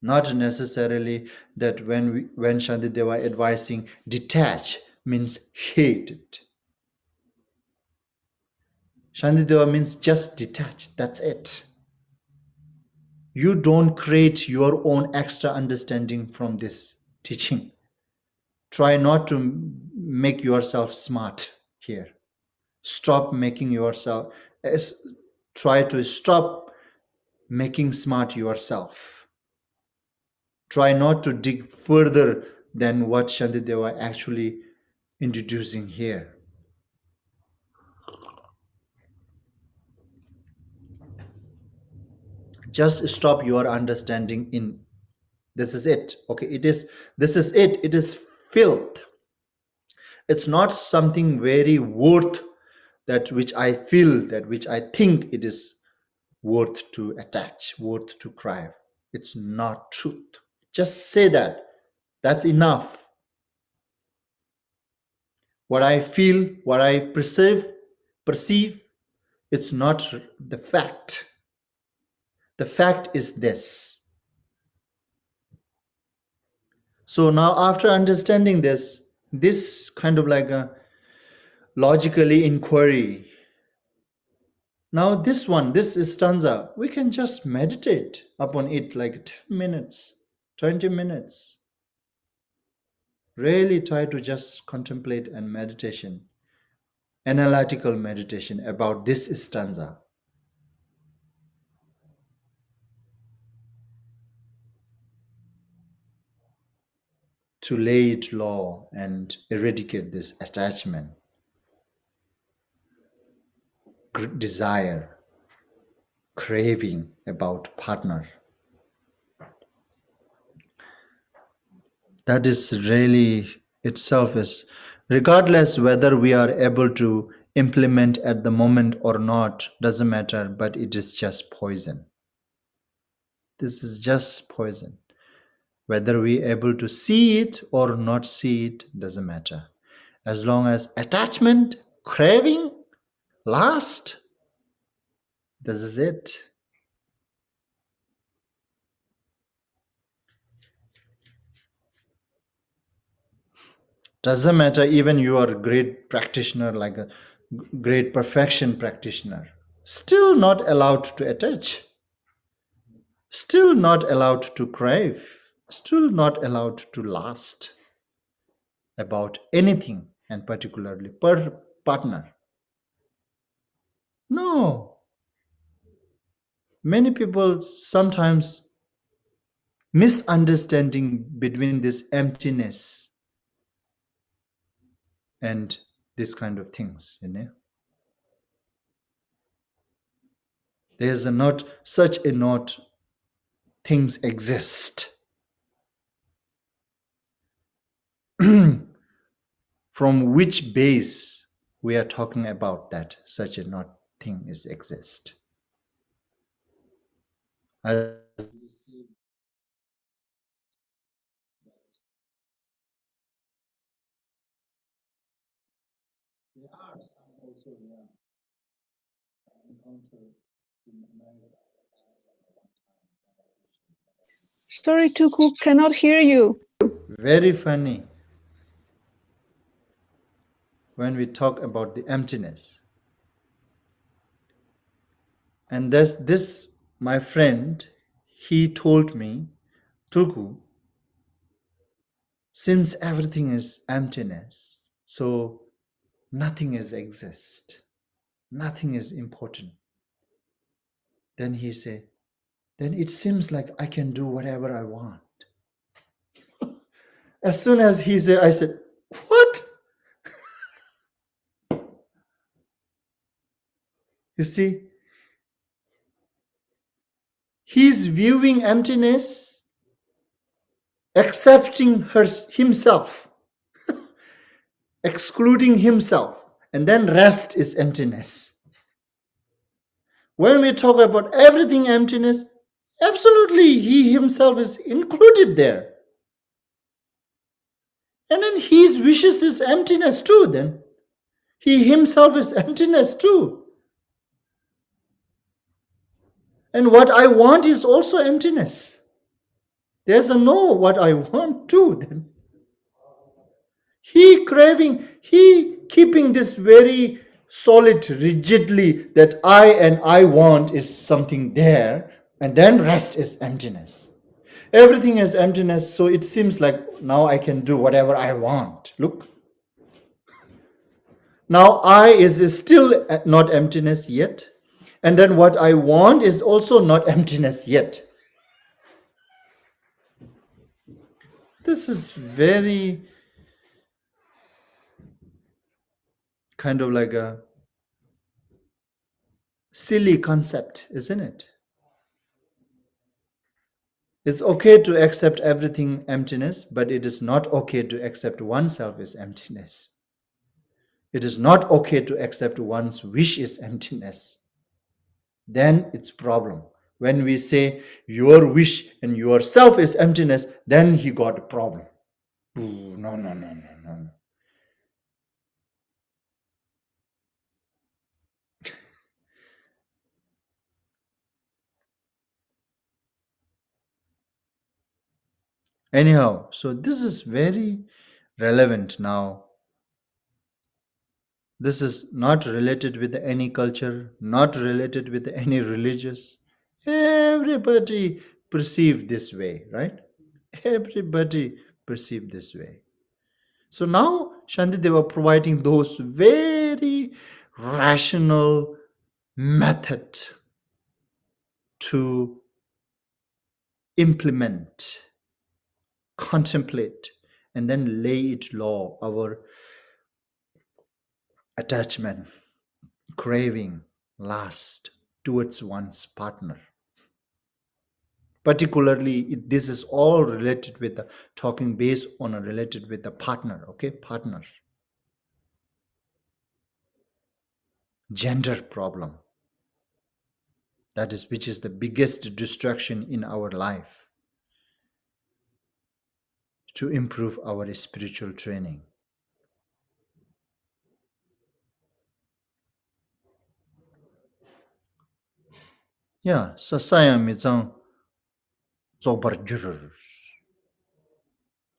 S1: Not necessarily that when Shantideva advising detach means hate it. Shantideva means just detach, that's it. You don't create your own extra understanding from this teaching. Try not to make yourself smart here. Stop making yourself, try to stop making smart yourself. Try not to dig further than what Shantideva actually introducing here. Just stop your understanding in this is it. Okay, this is it. It is filth. It's not something very worth that which I feel, that which I think it is worth to attach, worth to cry. It's not truth. Just say that. That's enough. What I feel, what I perceive, it's not the fact. The fact is this. So now after understanding this kind of like a logically inquiry. Now this stanza, we can just meditate upon it like 10 minutes, 20 minutes. Really try to just contemplate and meditation, analytical meditation about this stanza. To lay it low and eradicate this attachment, desire, craving about partner. That is really itself is, regardless whether we are able to implement at the moment or not, doesn't matter, but it is just poison. This is just poison. Whether we are able to see it or not see it, doesn't matter. As long as attachment, craving, lust, this is it. Doesn't matter even you are a great practitioner, like a great perfection practitioner, still not allowed to attach, still not allowed to crave, still not allowed to lust about anything. and particularly per partner. No. Many people sometimes misunderstanding between this emptiness and this kind of things, There's a not such a not things exist. From which base we are talking about that such a not thing is exist. As there are some also encounter in America.
S3: Sorry, Tuku, cannot hear you.
S1: Very funny when we talk about the emptiness. And this, my friend, he told me, Tuku, since everything is emptiness, so nothing is exist, nothing is important. Then he said, then it seems like I can do whatever I want. As soon as he said, I said, what? You see, he's viewing emptiness, accepting himself, excluding himself, and then rest is emptiness. When we talk about everything emptiness, absolutely he himself is included there. And then his wishes is emptiness too, then. He himself is emptiness too. And what I want is also emptiness. There's a no what I want too, then. He craving, he keeping this very solid, rigidly that I and I want is something there, and then rest is emptiness. Everything is emptiness, so it seems like now I can do whatever I want. Look. Now I is still not emptiness yet, and then what I want is also not emptiness yet. This is very kind of like a silly concept, isn't it? It's okay to accept everything emptiness, but it is not okay to accept oneself as emptiness. It is not okay to accept one's wish is emptiness. Then it's problem. When we say your wish and yourself is emptiness, then he got a problem. Ooh, no. Anyhow, so this is very relevant now. This is not related with any culture, not related with any religious. Everybody perceive this way, right? Everybody perceive this way. So now Shantideva providing those very rational method to implement, contemplate, and then lay it low, our attachment, craving, lust towards one's partner. Particularly, this is all related with the talking based on a related with the partner, okay? Partner. Gender problem. That is, which is the biggest distraction in our life to improve our spiritual training. Yeah, sasaya mizang zobar jurur.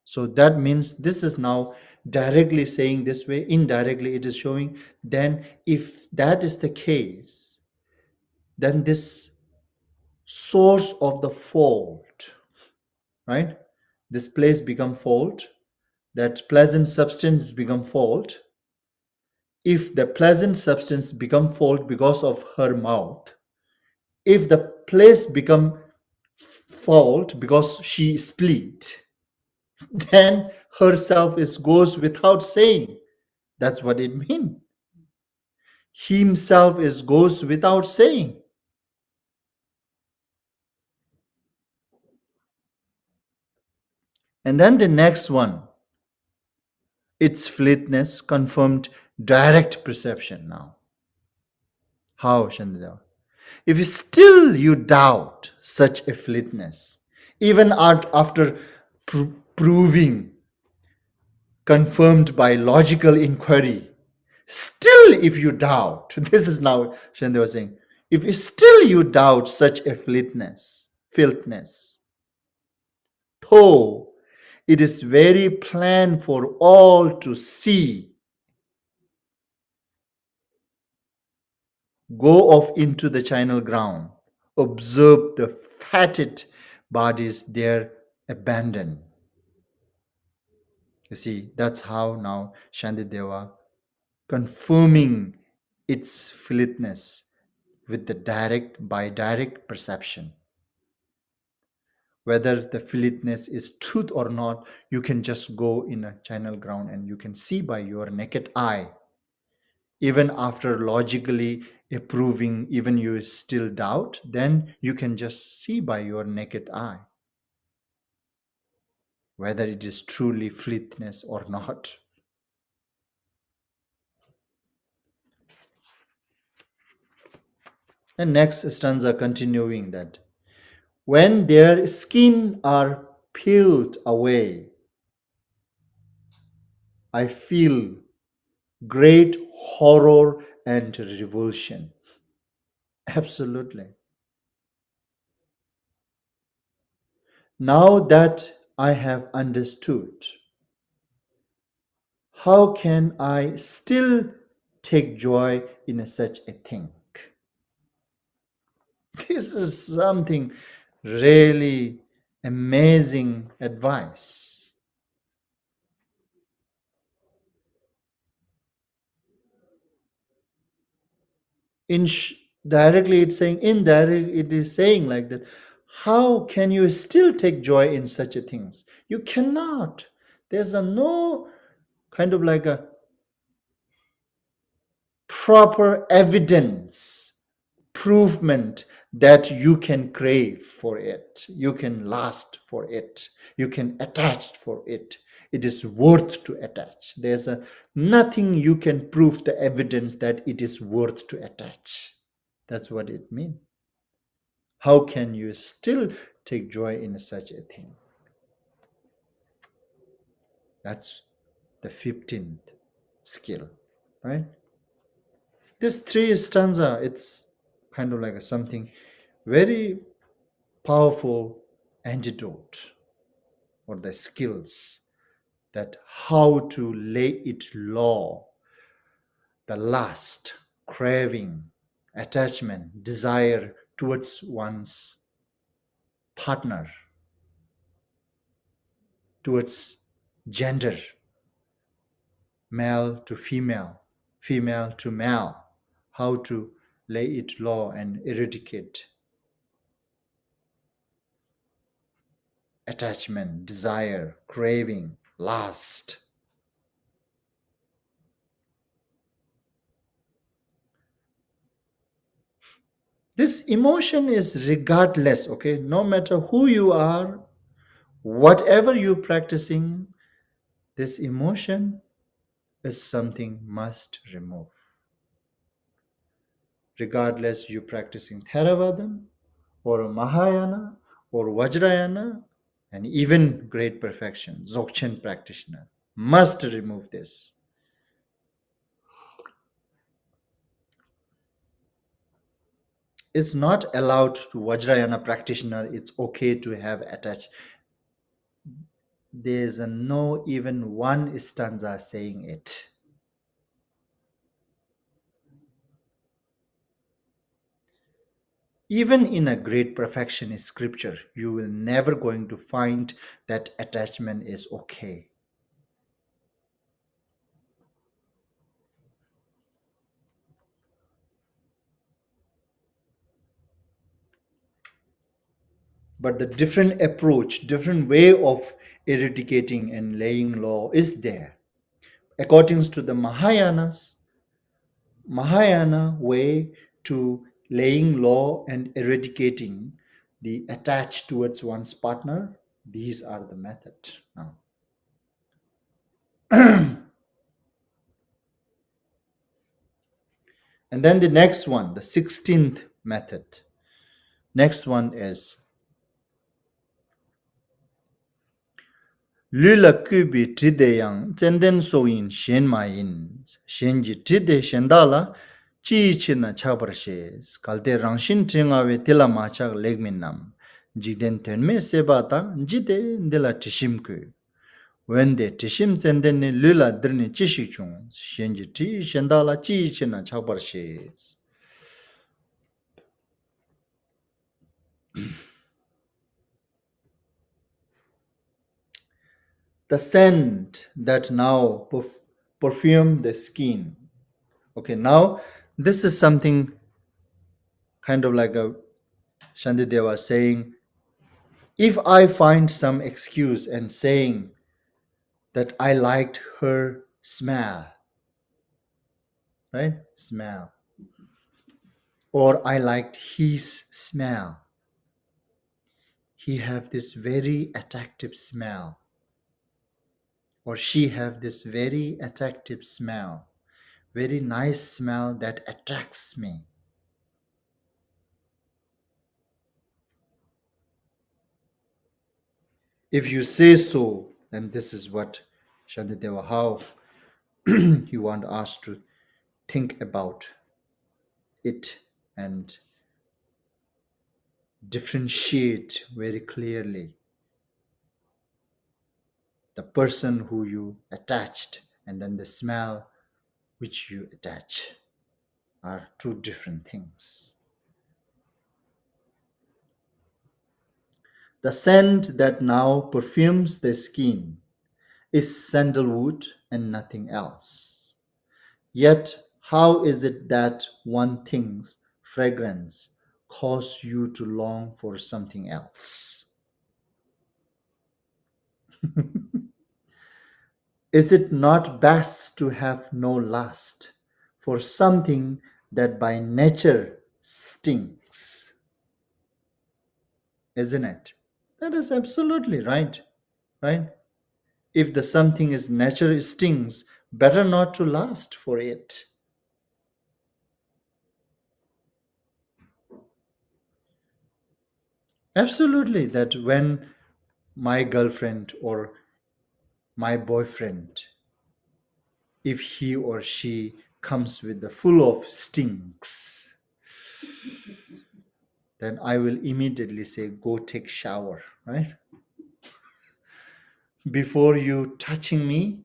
S1: So that means this is now directly saying this way, indirectly it is showing. Then if that is the case, then this source of the fault, right? This place become fault. that pleasant substance become fault, if the pleasant substance become fault because of her mouth, if the place become fault because she split, then herself is goes without saying. That's what it means. Himself is goes without saying. And then the next one, its fleetness confirmed direct perception now. How, Shandadeva? If still you doubt such a fleetness, even after proving, confirmed by logical inquiry, still if you doubt, this is now Shandadeva saying, if still you doubt such a fleetness, though it is very plain for all to see, go off into the charnel ground, observe the fatted bodies there abandoned. You see, that's how now Shandideva confirming its fleetness with the direct perception. Whether the fleetness is truth or not, you can just go in a charnel ground and you can see by your naked eye. Even after logically approving, even you still doubt, then you can just see by your naked eye whether it is truly fleetness or not. And next stanza continuing that, when their skin are peeled away, I feel great horror and revulsion. Absolutely. Now that I have understood, how can I still take joy in such a thing? This is something really amazing advice. Directly it's saying, indirectly it is saying like that. How can you still take joy in such a things? You cannot. There's no kind of like a proper evidence, provement that you can crave for it, you can last for it, you can attach for it. It is worth to attach. There's nothing you can prove the evidence that it is worth to attach. That's what it means. How can you still take joy in such a thing? That's the 15th skill, right? This three stanza, it's kind of like something very powerful antidote or the skills that how to lay it low, the lust, craving, attachment, desire towards one's partner, towards gender, male to female, female to male, how to lay it low and eradicate attachment, desire, craving, lust. This emotion is regardless, okay? No matter who you are, whatever you're practicing, this emotion is something must remove. Regardless you practicing Theravada or Mahayana or Vajrayana and even great perfection, Dzogchen practitioner, must remove this. It's not allowed to Vajrayana practitioner, it's okay to have attached. There's no even one stanza saying it. Even in a great perfectionist scripture, you will never going to find that attachment is okay. But the different approach, different way of eradicating and laying law is there. According to the Mahayana way to laying law and eradicating the attach towards one's partner, these are the method now. And then the next one, the 16th method. Next one is Lula kubi tride yang zenden soyin shen mayin shenji tride shendala chi china chabarshes kalte rangshin tringawe tila machak legmin nam jiden tenme sebata jide ndela tishimku wende tishim zenden ne lula drni chishichung shenji tri shendala chi china chabarshes. The scent that now perfume the skin. Okay, now this is something kind of like a Shantideva saying, if I find some excuse and saying that I liked her smell, right? Smell. Or I liked his smell. He have this very attractive smell. Or she have this very attractive smell. Very nice smell that attracts me. If you say so, then this is what Shantideva, how he want us to think about it and differentiate very clearly the person who you attached and then the smell which you attach are two different things. The scent that now perfumes the skin is sandalwood and nothing else. Yet, how is it that one thing's fragrance causes you to long for something else? Is it not best to have no lust for something that by nature stinks? Isn't it? That is absolutely right. Right? If the something is nature stings, better not to lust for it. Absolutely, that when my girlfriend or my boyfriend, if he or she comes with the full of stinks, then I will immediately say, go take shower, right? Before you touching me,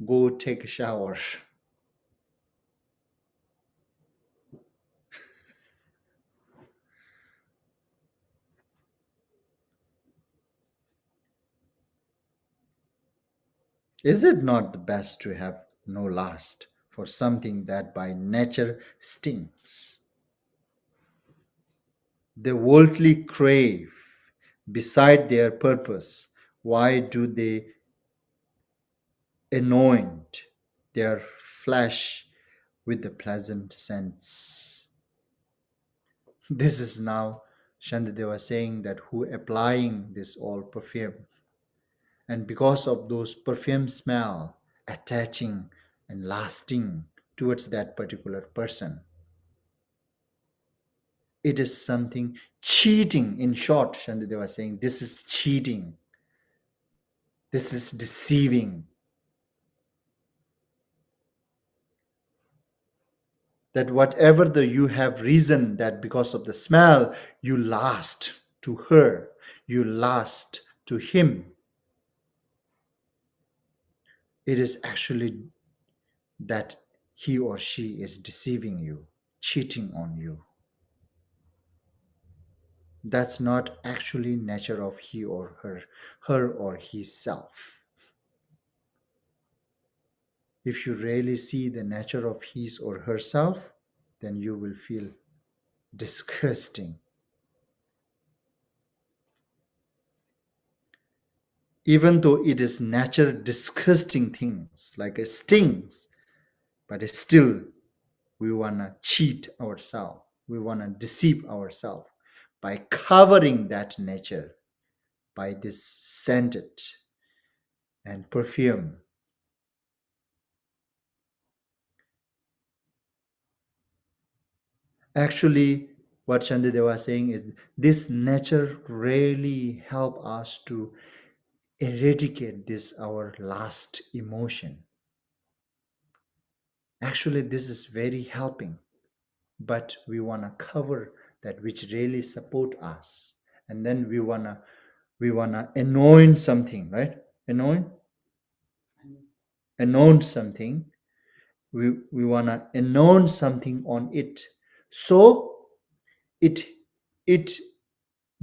S1: go take a shower. Is it not the best to have no lust for something that by nature stinks? The worldly crave beside their purpose. Why do they anoint their flesh with the pleasant scents? This is now Shantideva saying that who applying this all perfume, and because of those perfume smell attaching and lasting towards that particular person, it is something cheating. In short, Shantideva was saying this is cheating, this is deceiving. That whatever the you have reason that because of the smell you last to her, you last to him, it is actually that he or she is deceiving you, cheating on you. That's not actually nature of he or her or his self. If you really see the nature of his or herself, then you will feel disgusting. even though it is nature disgusting things like it stings, but still we want to cheat ourselves, we want to deceive ourselves by covering that nature by this scented and perfume. Actually, what Shantideva was saying is this nature really help us to eradicate this our last emotion. Actually, this is very helping, but we want to cover that which really support us, and then we wanna anoint something, right? Anoint something. We wanna anoint something on it, so it it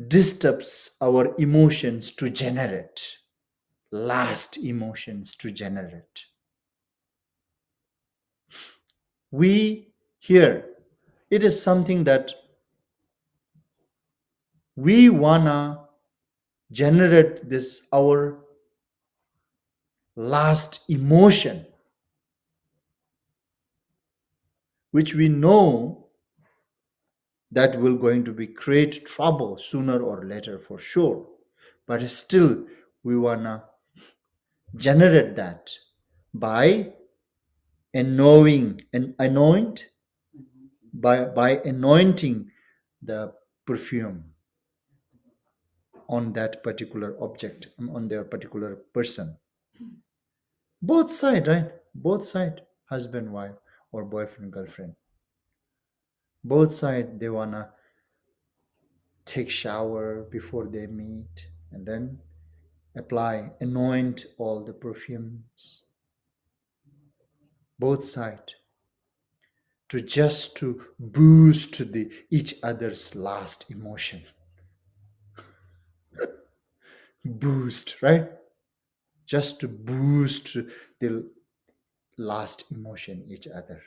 S1: disturbs our emotions to generate last emotions to generate. We here, it is something that we wanna generate this our last emotion, which we know that will going to be create trouble sooner or later for sure, but still we wanna generate that by anointing and by anointing the perfume on that particular object, on their particular person. Both side, right? Both side, husband, wife, or boyfriend, girlfriend. Both side, they wanna take shower before they meet and then anoint all the perfumes. Both side, to boost the each other's last emotion. Boost, right? Just to boost the last emotion each other.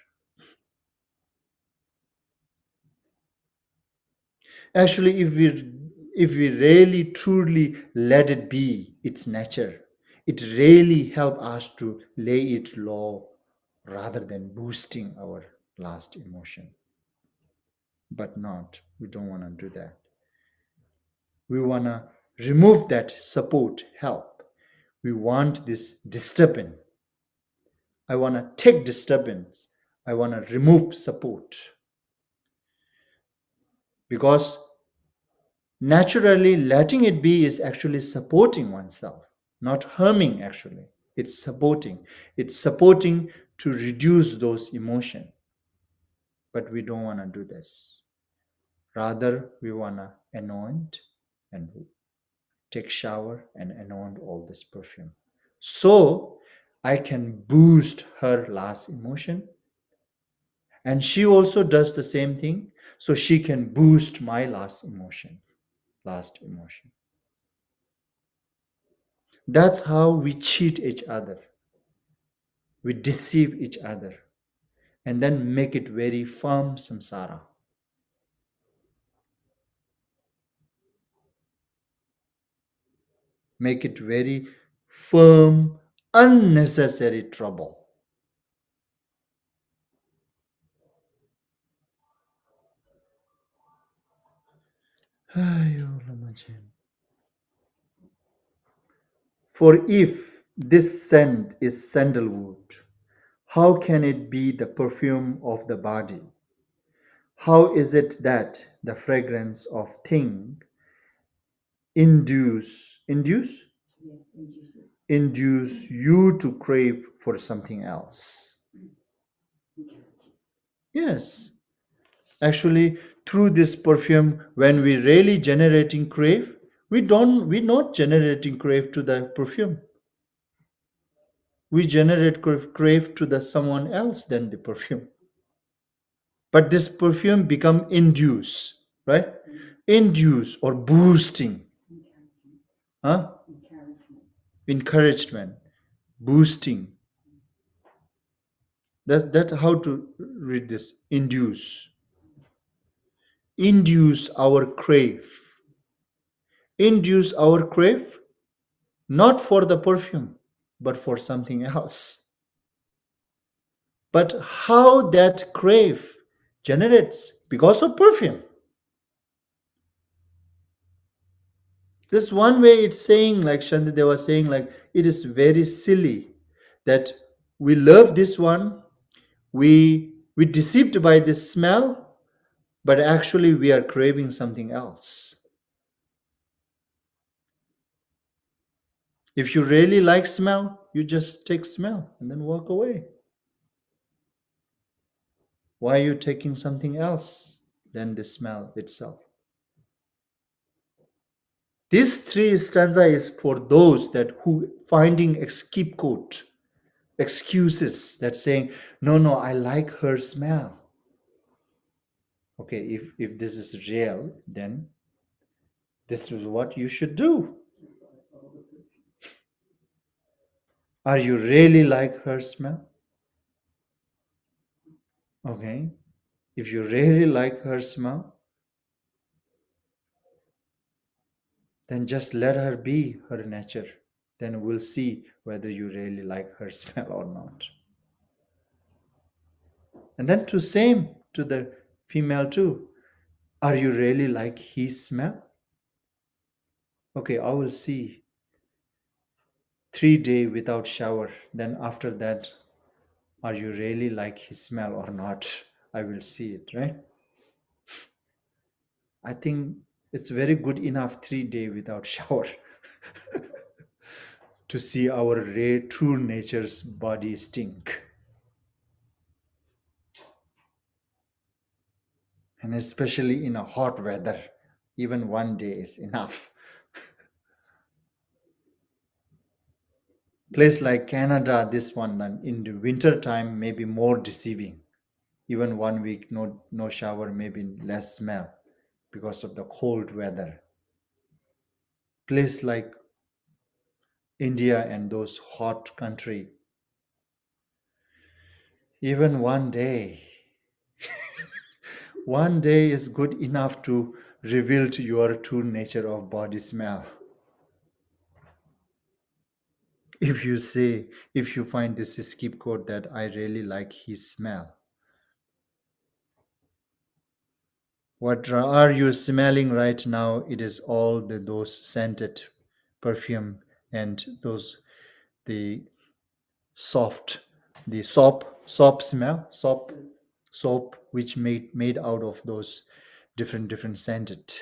S1: Actually, if we really truly let it be its nature, it really help us to lay it low rather than boosting our last emotion. But not, we don't want to do that. We want to remove that support, help. We want this disturbance. I want to take disturbance. I want to remove support. Because naturally letting it be is actually supporting oneself, not harming actually. It's supporting. It's supporting to reduce those emotions. But we don't want to do this. Rather, we want to anoint and take shower and anoint all this perfume. So I can boost her last emotion. And she also does the same thing. So she can boost my last emotion. That's how we cheat each other. We deceive each other and then make it very firm samsara. Make it very firm, unnecessary trouble. For if this scent is sandalwood, how can it be the perfume of the body? How is it that the fragrance of thing induce
S2: Yeah, induces.
S1: induce you to crave for something else?
S2: Encourages.
S1: Yes. Actually, through this perfume, when we really generating crave, we're not generating crave to the perfume. We generate crave to the someone else than the perfume. But this perfume become induce, right? Induce or boosting,
S2: Encouragement.
S1: huh?
S2: Encouragement.
S1: Encouragement, boosting. That's how to read this. Induce. Induce our crave. Induce our crave not for the perfume, but for something else. But how that crave generates because of perfume. This one way it's saying, like Shantideva was saying, like it is very silly that we love this one, we deceived by this smell, but actually we are craving something else. If you really like smell, you just take smell and then walk away. Why are you taking something else than the smell itself? This three stanza is for those that who finding scapegoat, excuses that saying, no, I like her smell. Okay, if this is real, then this is what you should do. Are you really like her smell? Okay, if you really like her smell, then just let her be her nature. Then we'll see whether you really like her smell or not. And then to same to the female too. Are you really like his smell? Okay, I will see 3 days without shower. Then after that, are you really like his smell or not? I will see it, right? I think it's very good enough 3 days without shower to see our true nature's body stink. And especially in a hot weather, even 1 day is enough. Place like Canada, this one, and in the winter time may be more deceiving. Even 1 week, no shower, maybe less smell because of the cold weather. Place like India and those hot country, even 1 day, 1 day is good enough to reveal to your true nature of body smell. If you say, if you find this scapegoat that I really like his smell, what are you smelling right now? It is all those scented perfume and those the soft, the soap smell, soap which made out of those different scented.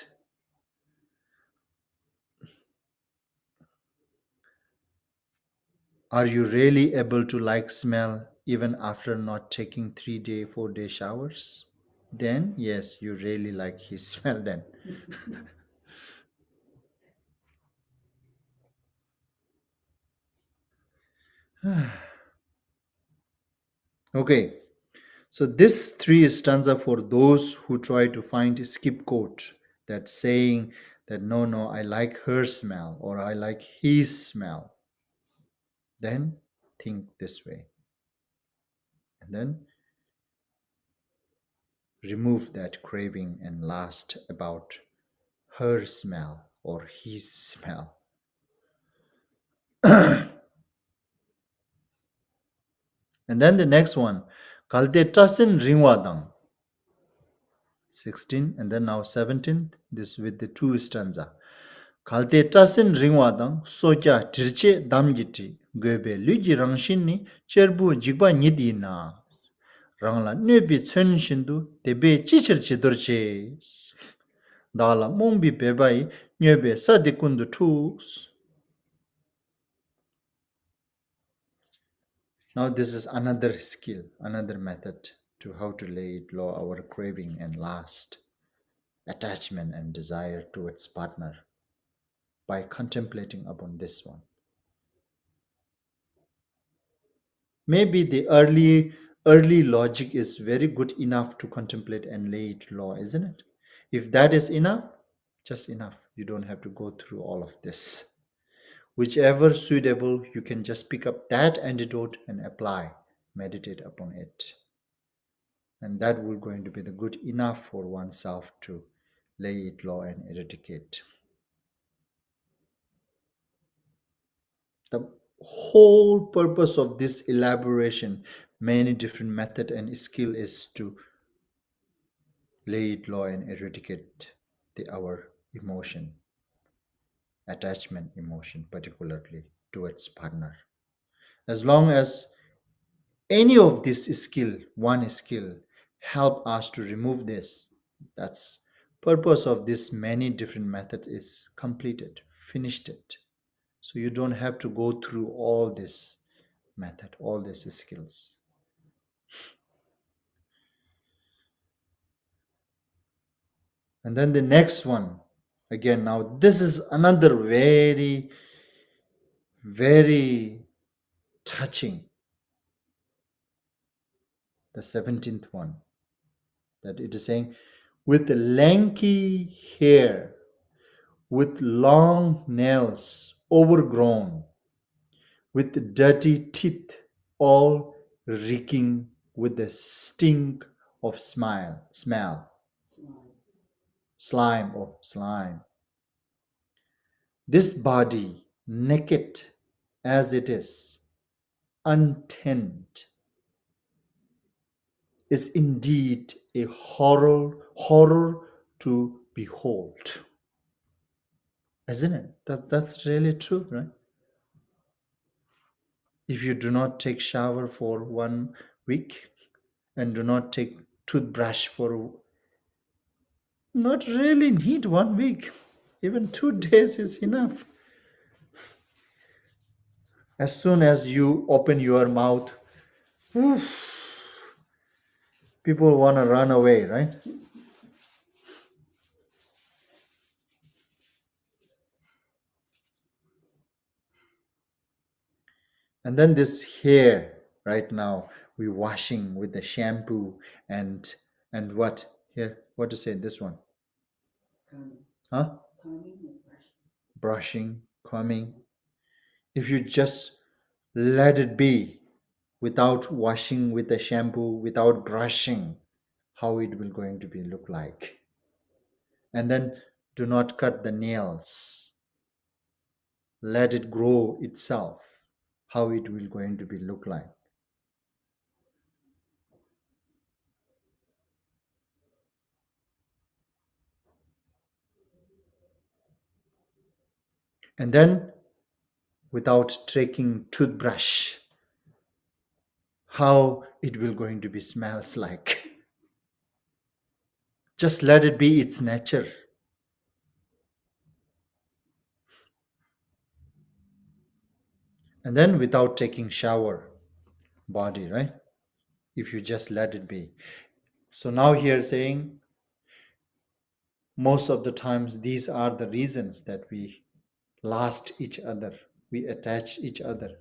S1: Are you really able to like smell even after not taking 3 day, 4 day showers? Then yes, you really like his smell then. Okay, so this three stanza for those who try to find a scapegoat that saying that no, I like her smell or I like his smell. Then think this way. And then remove that craving and last about her smell or his smell. And then the next one, kalte tasin ringwadang. 16 and then now 17th, this with the two stanza. Kalte tasin ringwadang soja dirche damgiti gobe luji rangshin ni cherbu jigba nidi na. Rangla nubi chun shindu debe chichir chidurche. Dala mongbi bebai nyobe sadikundu tus. Now this is another skill, another method to how to lay it low our craving and last attachment and desire to its partner by contemplating upon this one. Maybe the early logic is very good enough to contemplate and lay it low, isn't it? If that is enough, just enough. You don't have to go through all of this. Whichever suitable, you can just pick up that antidote and apply, meditate upon it. And that will going to be the good enough for oneself to lay it low and eradicate. The whole purpose of this elaboration, many different method and skill, is to lay it low and eradicate our emotion, attachment emotion, particularly towards partner. As long as any of this skill, one skill, help us to remove this, that's purpose of this many different methods is completed, finished it. So you don't have to go through all this method, all these skills. And then the next one, again, now this is another very, very touching, the 17th one, that it is saying, with lanky hair, with long nails overgrown, with dirty teeth, all reeking with the stink of smell, slime. This body, naked as it is, untended, is indeed a horror to behold. Isn't it? That's really true, right? If you do not take shower for 1 week and do not take toothbrush for, not really need 1 week, even 2 days is enough. As soon as you open your mouth, oof, people want to run away, right? And then this hair, right now, we washing with the shampoo and what here? What to say? This one,
S2: Combing.
S1: huh?
S2: Combing and brushing.
S1: Brushing, combing. If you just let it be without washing with the shampoo, without brushing, how it will going to be look like? And then do not cut the nails. Let it grow itself. How it will going to be look like? And then without taking toothbrush, how it will going to be smells like? Just let it be its nature. And then without taking shower, body, right? If you just let it be. So now here saying, most of the times these are the reasons that we last each other, we attach each other,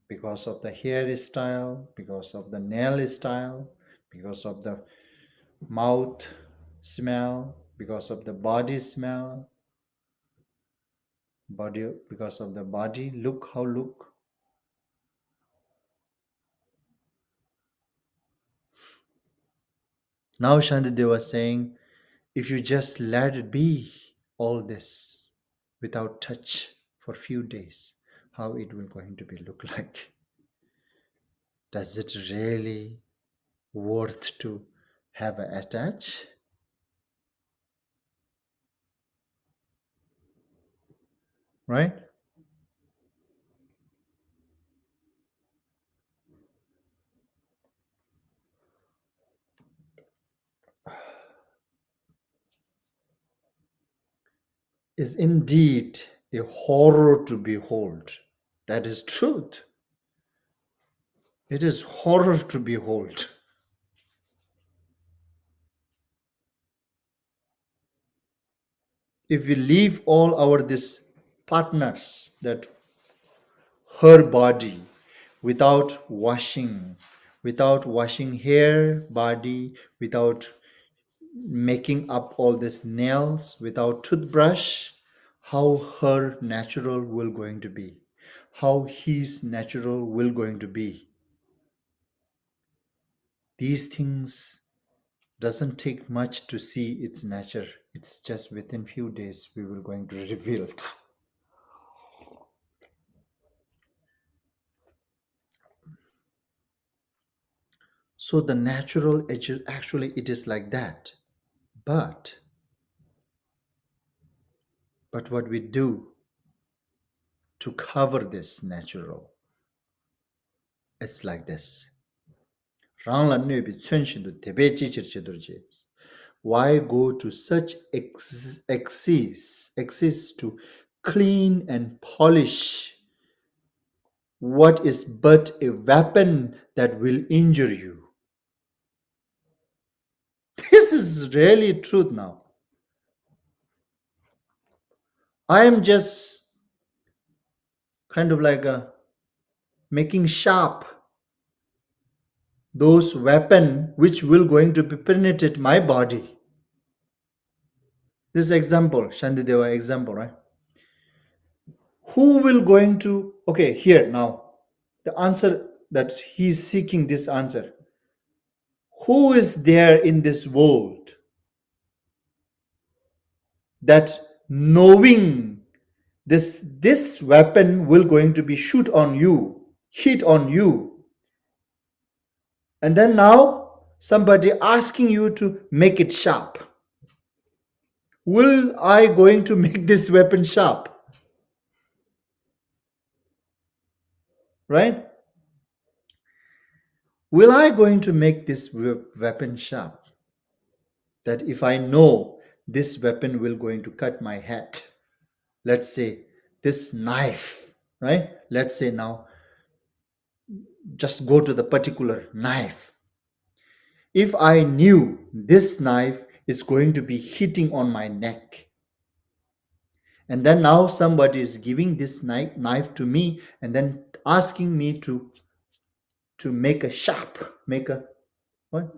S1: because of the hairstyle, because of the nail style, because of the mouth smell, because of the body smell, body, because of the body look, how look. Now Shantideva was saying, if you just let it be all this without touch for few days, how it will going to be look like? Does it really worth to have a attach? Right? Is indeed a horror to behold. That is truth. It is horror to behold. If we leave all our this partners, that her body, without washing hair, body, without making up all these nails, without toothbrush, how her natural will going to be, how his natural will going to be. These things doesn't take much to see its nature. It's just within few days we will going to reveal it. So the natural, actually it is like that. But what we do to cover this natural, it's like this. Why go to such excess to clean and polish what is but a weapon that will injure you? This is really truth now. I am just kind of like making sharp those weapon which will going to penetrate my body. This example, Shantideva example, right? Who will going to, okay, here now, the answer that he's seeking this answer. Who is there in this world that knowing this weapon will going to be shoot on you, hit on you, and then now somebody asking you to make it sharp? Will I going to make this weapon sharp? Right? Will I going to make this weapon sharp? That if I know this weapon will going to cut my head, let's say this knife, right? Let's say now, just go to the particular knife. If I knew this knife is going to be hitting on my neck, and then now somebody is giving this knife to me and then asking me to make a sharp, make a what?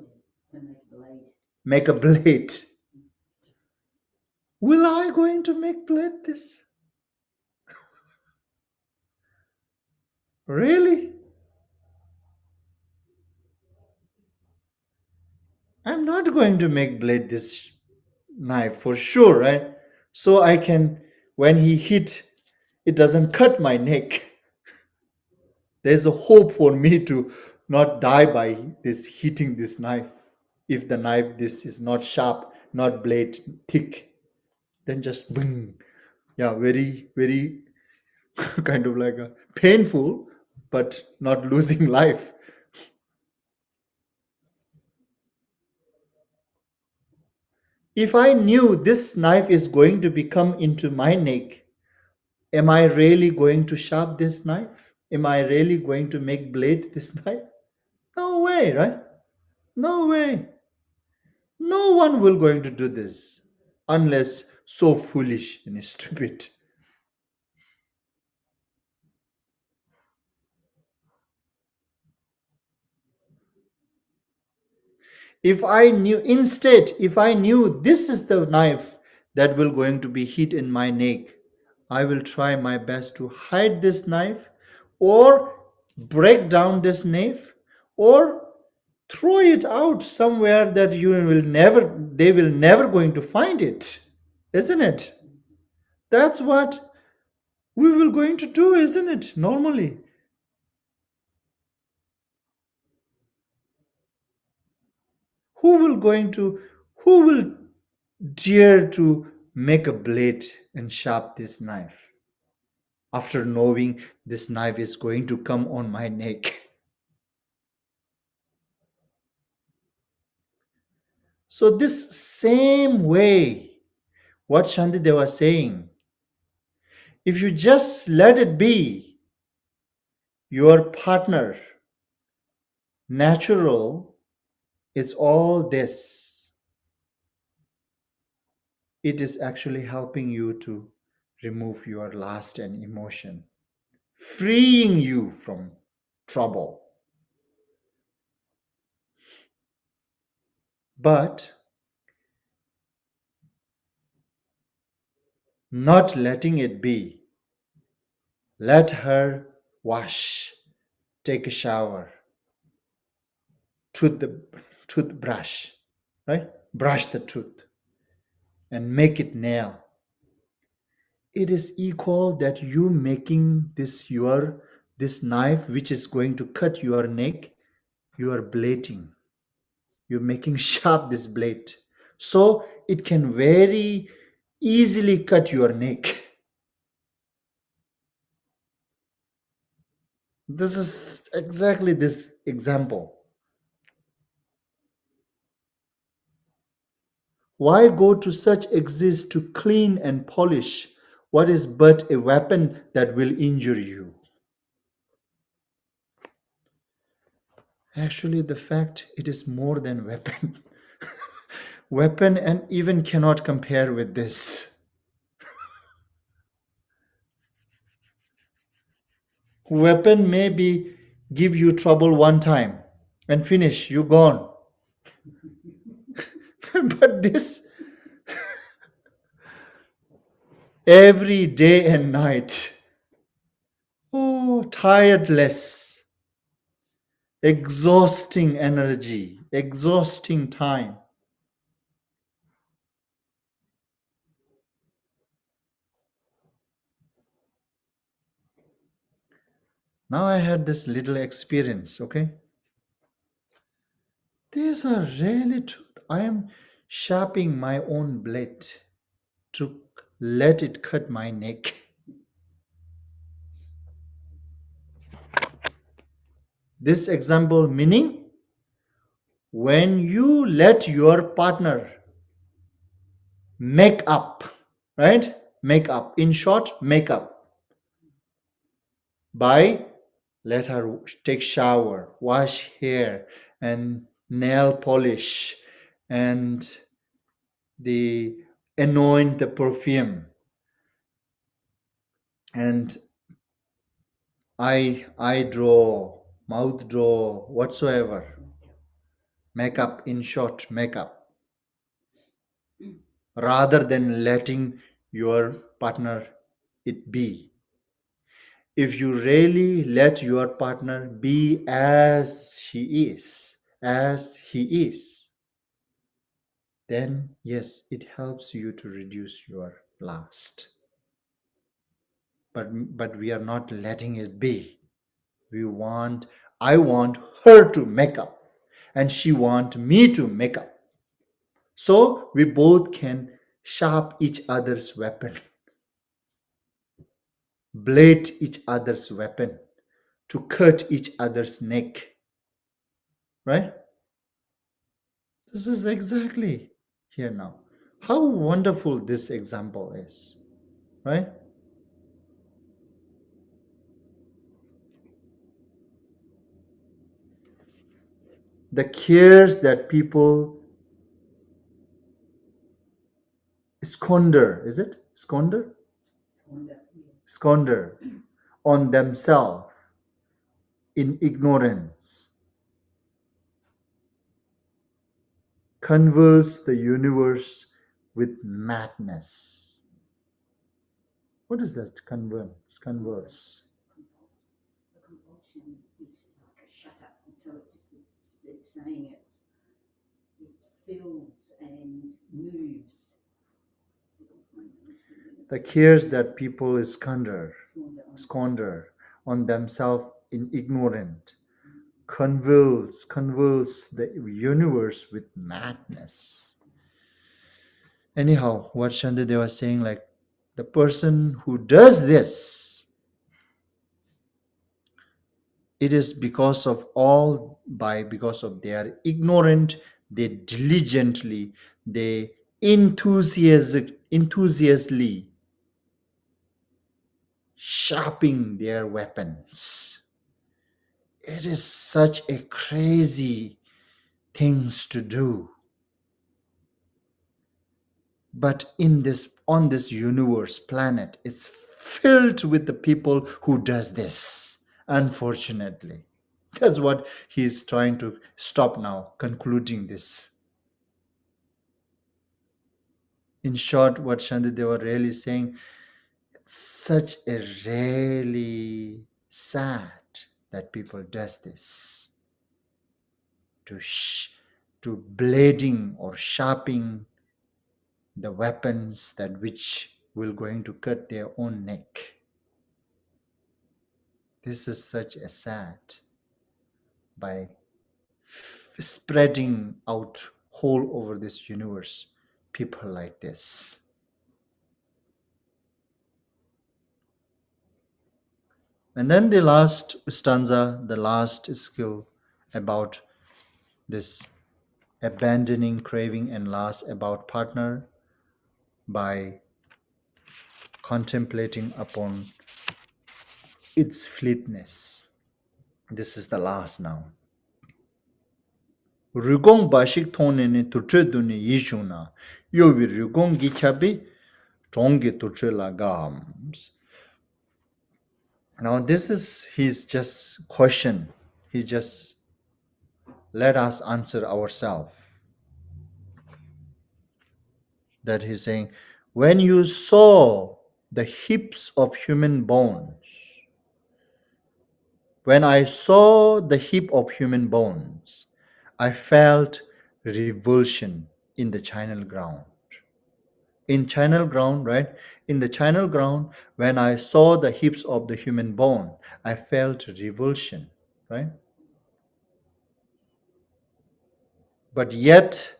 S1: Make a blade. Will I going to make blade this? Really? I'm not going to make blade this knife for sure, right? So I can, when he hit, it doesn't cut my neck. There's a hope for me to not die by this hitting this knife. If the knife this is not sharp, not blade thick, then just boom. Yeah, very, very kind of like a painful, but not losing life. If I knew this knife is going to become into my neck, am I really going to sharp this knife? Am I really going to make blade this knife? No way, right? No way. No one will going to do this unless so foolish and stupid. If I knew this is the knife that will going to be hit in my neck, I will try my best to hide this knife or break down this knife or throw it out somewhere that they will never going to find it, isn't it? That's what we will going to do, isn't it? Normally. Who will dare to make a blade and sharp this knife after knowing this knife is going to come on my neck? So this same way, what Shantideva was saying, if you just let it be, your partner, natural, is all this. It is actually helping you to remove your lust and emotion, freeing you from trouble. But not letting it be. Let her wash, take a shower, toothbrush, right? Brush the tooth and make it nail. It is equal that you making this knife which is going to cut your neck, you are blading. You're making sharp this blade. So it can very easily cut your neck. This is exactly this example. Why go to such exist to clean and polish what is but a weapon that will injure you? Actually, the fact it is more than weapon. Weapon and even cannot compare with this. Weapon maybe give you trouble one time and finish, you gone. But this every day and night. Oh, tiredless, exhausting energy, exhausting time. Now I had this little experience, okay? These are really truth. I am sharpening my own blade to let it cut my neck. This example meaning when you let your partner make up, right? Make up. In short, make up by let her take shower, wash hair, and nail polish, and the anoint the perfume, and eye draw, mouth draw, whatsoever. Makeup, in short, makeup. Rather than letting your partner it be. If you really let your partner be as she is, as he is, then yes, it helps you to reduce your lust. But we are not letting it be. I want her to make up, and she want me to make up. So we both can sharp each other's weapon, blade each other's weapon to cut each other's neck. Right? This is exactly here now. How wonderful this example is. Right? The cares that people squander, is it? Squander? Squander on themselves in ignorance, convulse the universe with madness. What is that? Converse.
S2: The compulsion is like a shut up, and so it's saying it fills and moves.
S1: The cares that people squander on themselves in ignorance, convulse the universe with madness. Anyhow, what Shantideva was saying, like the person who does this, it is because of their ignorant, they diligently, they enthusiastically sharpening their weapons. It is such a crazy things to do. But on this universe, planet, it's filled with the people who does this, unfortunately. That's what he's trying to stop now, concluding this. In short, what Shantideva really saying, it's such a really sad that people does this. To blading or sharpening the weapons that which will going to cut their own neck. This is such a sad by spreading out whole over this universe, people like this. And then the last stanza, the last skill about this abandoning craving and lust about partner by contemplating upon its fleetness. This is the last now. Rugong bashik tone ni tutre duni yishuna. Yovi rugong gikhabi tongi tutre lagams. Now this is his just question. He just let us answer ourselves. That he's saying, when you saw the heaps of human bones, when I saw the heap of human bones, I felt revulsion in the charnel ground. In charnel ground, right? In the charnel ground, when I saw the heaps of the human bone, I felt revulsion, right? But yet,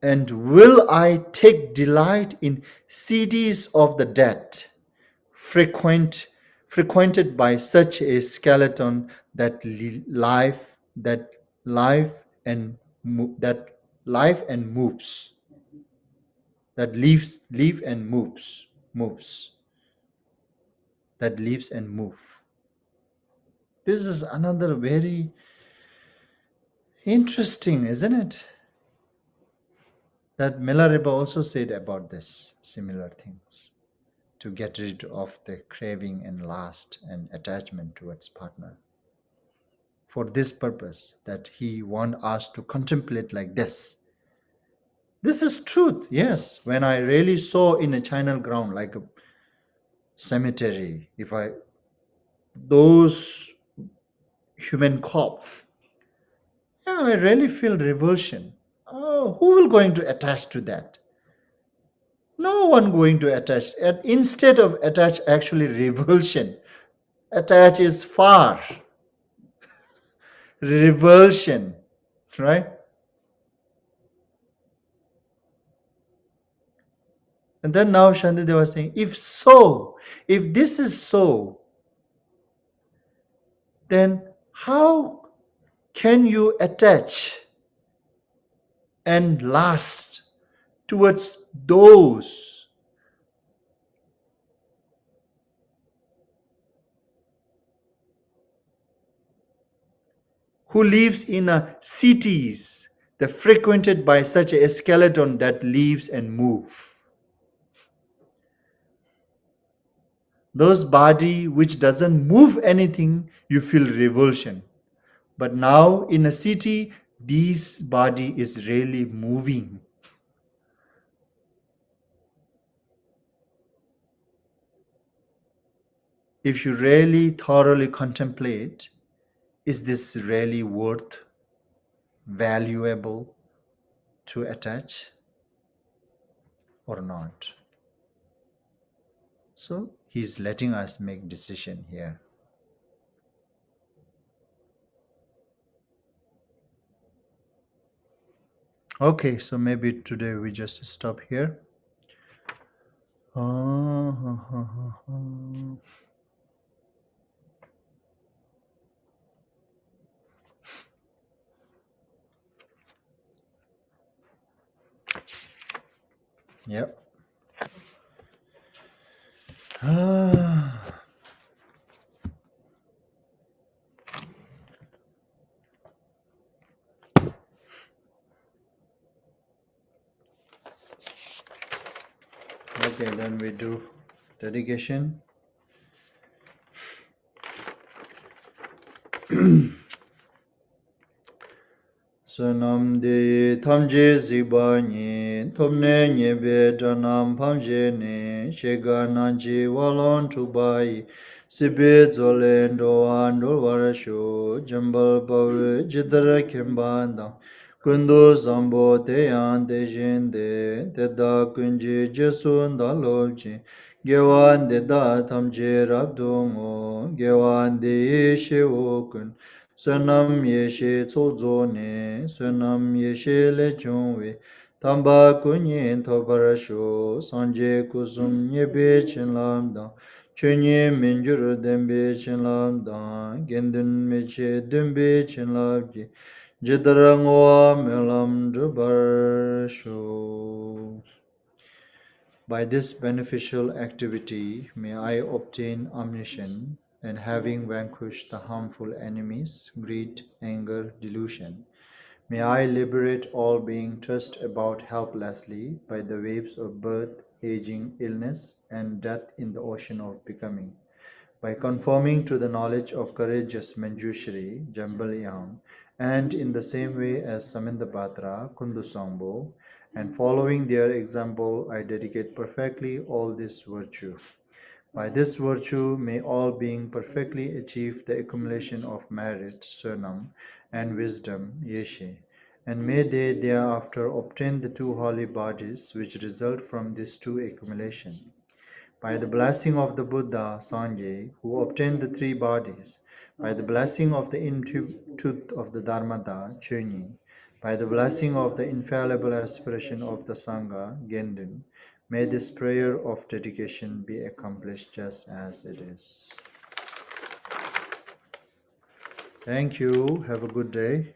S1: and will I take delight in cities of the dead, frequented by such a skeleton that life and moves, that live and moves, that lives and move. This is another very interesting, isn't it? That Milarepa also said about this similar things, to get rid of the craving and lust and attachment towards partner. For this purpose, that he want us to contemplate like this. This is truth, yes. When I really saw in a charnel ground, like a cemetery, those human corpse, yeah, I really feel revulsion. Oh, who will going to attach to that? No one going to attach. Instead of attach, actually revulsion. Attach is far. Revulsion, right? And then now Shantideva was saying, if this is so, then how can you attach and lust towards those who lives in a cities that frequented by such a skeleton that lives and move? Those body which doesn't move anything, you feel revulsion. But now in a city, this body is really moving. If you really thoroughly contemplate, is this really worth, valuable to attach or not? So he's letting us make decision here. Okay, so maybe today we just stop here. Yep. Okay, then we do dedication. Sonam de tamje zibani, tomne nyebe janam pamje ne, shega nanji walon tubai, sibe zolendo ando warasho, jambal bawe jidara kembanda, kundu zambo te yan de jende, te da kunji jesun da loji, gewan de da tamje rabdungo, gewan de yeshe okun, Sunam Yeshe Tsozo Ne, Sunam Yeshe Le Chungwe, Tamba Kunyin Tobarasho, Sanje Kusum Nyebe Chinlam Dang, Chunye Minjuru Dembe Chinlam Dang, Gendun Meche Dembe Chinlam Ji, Jidarangwa Melam Drubarsho. By this beneficial activity, may I obtain omniscience, and having vanquished the harmful enemies, greed, anger, delusion, may I liberate all being tossed about helplessly by the waves of birth, aging, illness, and death in the ocean of becoming. By conforming to the knowledge of courageous Manjushri, Jambalyam, and in the same way as Samindabhadra, Kundusambho, and following their example, I dedicate perfectly all this virtue. By this virtue, may all being perfectly achieve the accumulation of merit, Sunam, and wisdom, Yeshe, and may they thereafter obtain the two holy bodies which result from these two accumulation. By the blessing of the Buddha, Sanjay, who obtained the three bodies, by the blessing of the Institute of the Dharmada, Chönyi, by the blessing of the infallible aspiration of the Sangha, Gendun, may this prayer of dedication be accomplished just as it is. Thank you. Have a good day.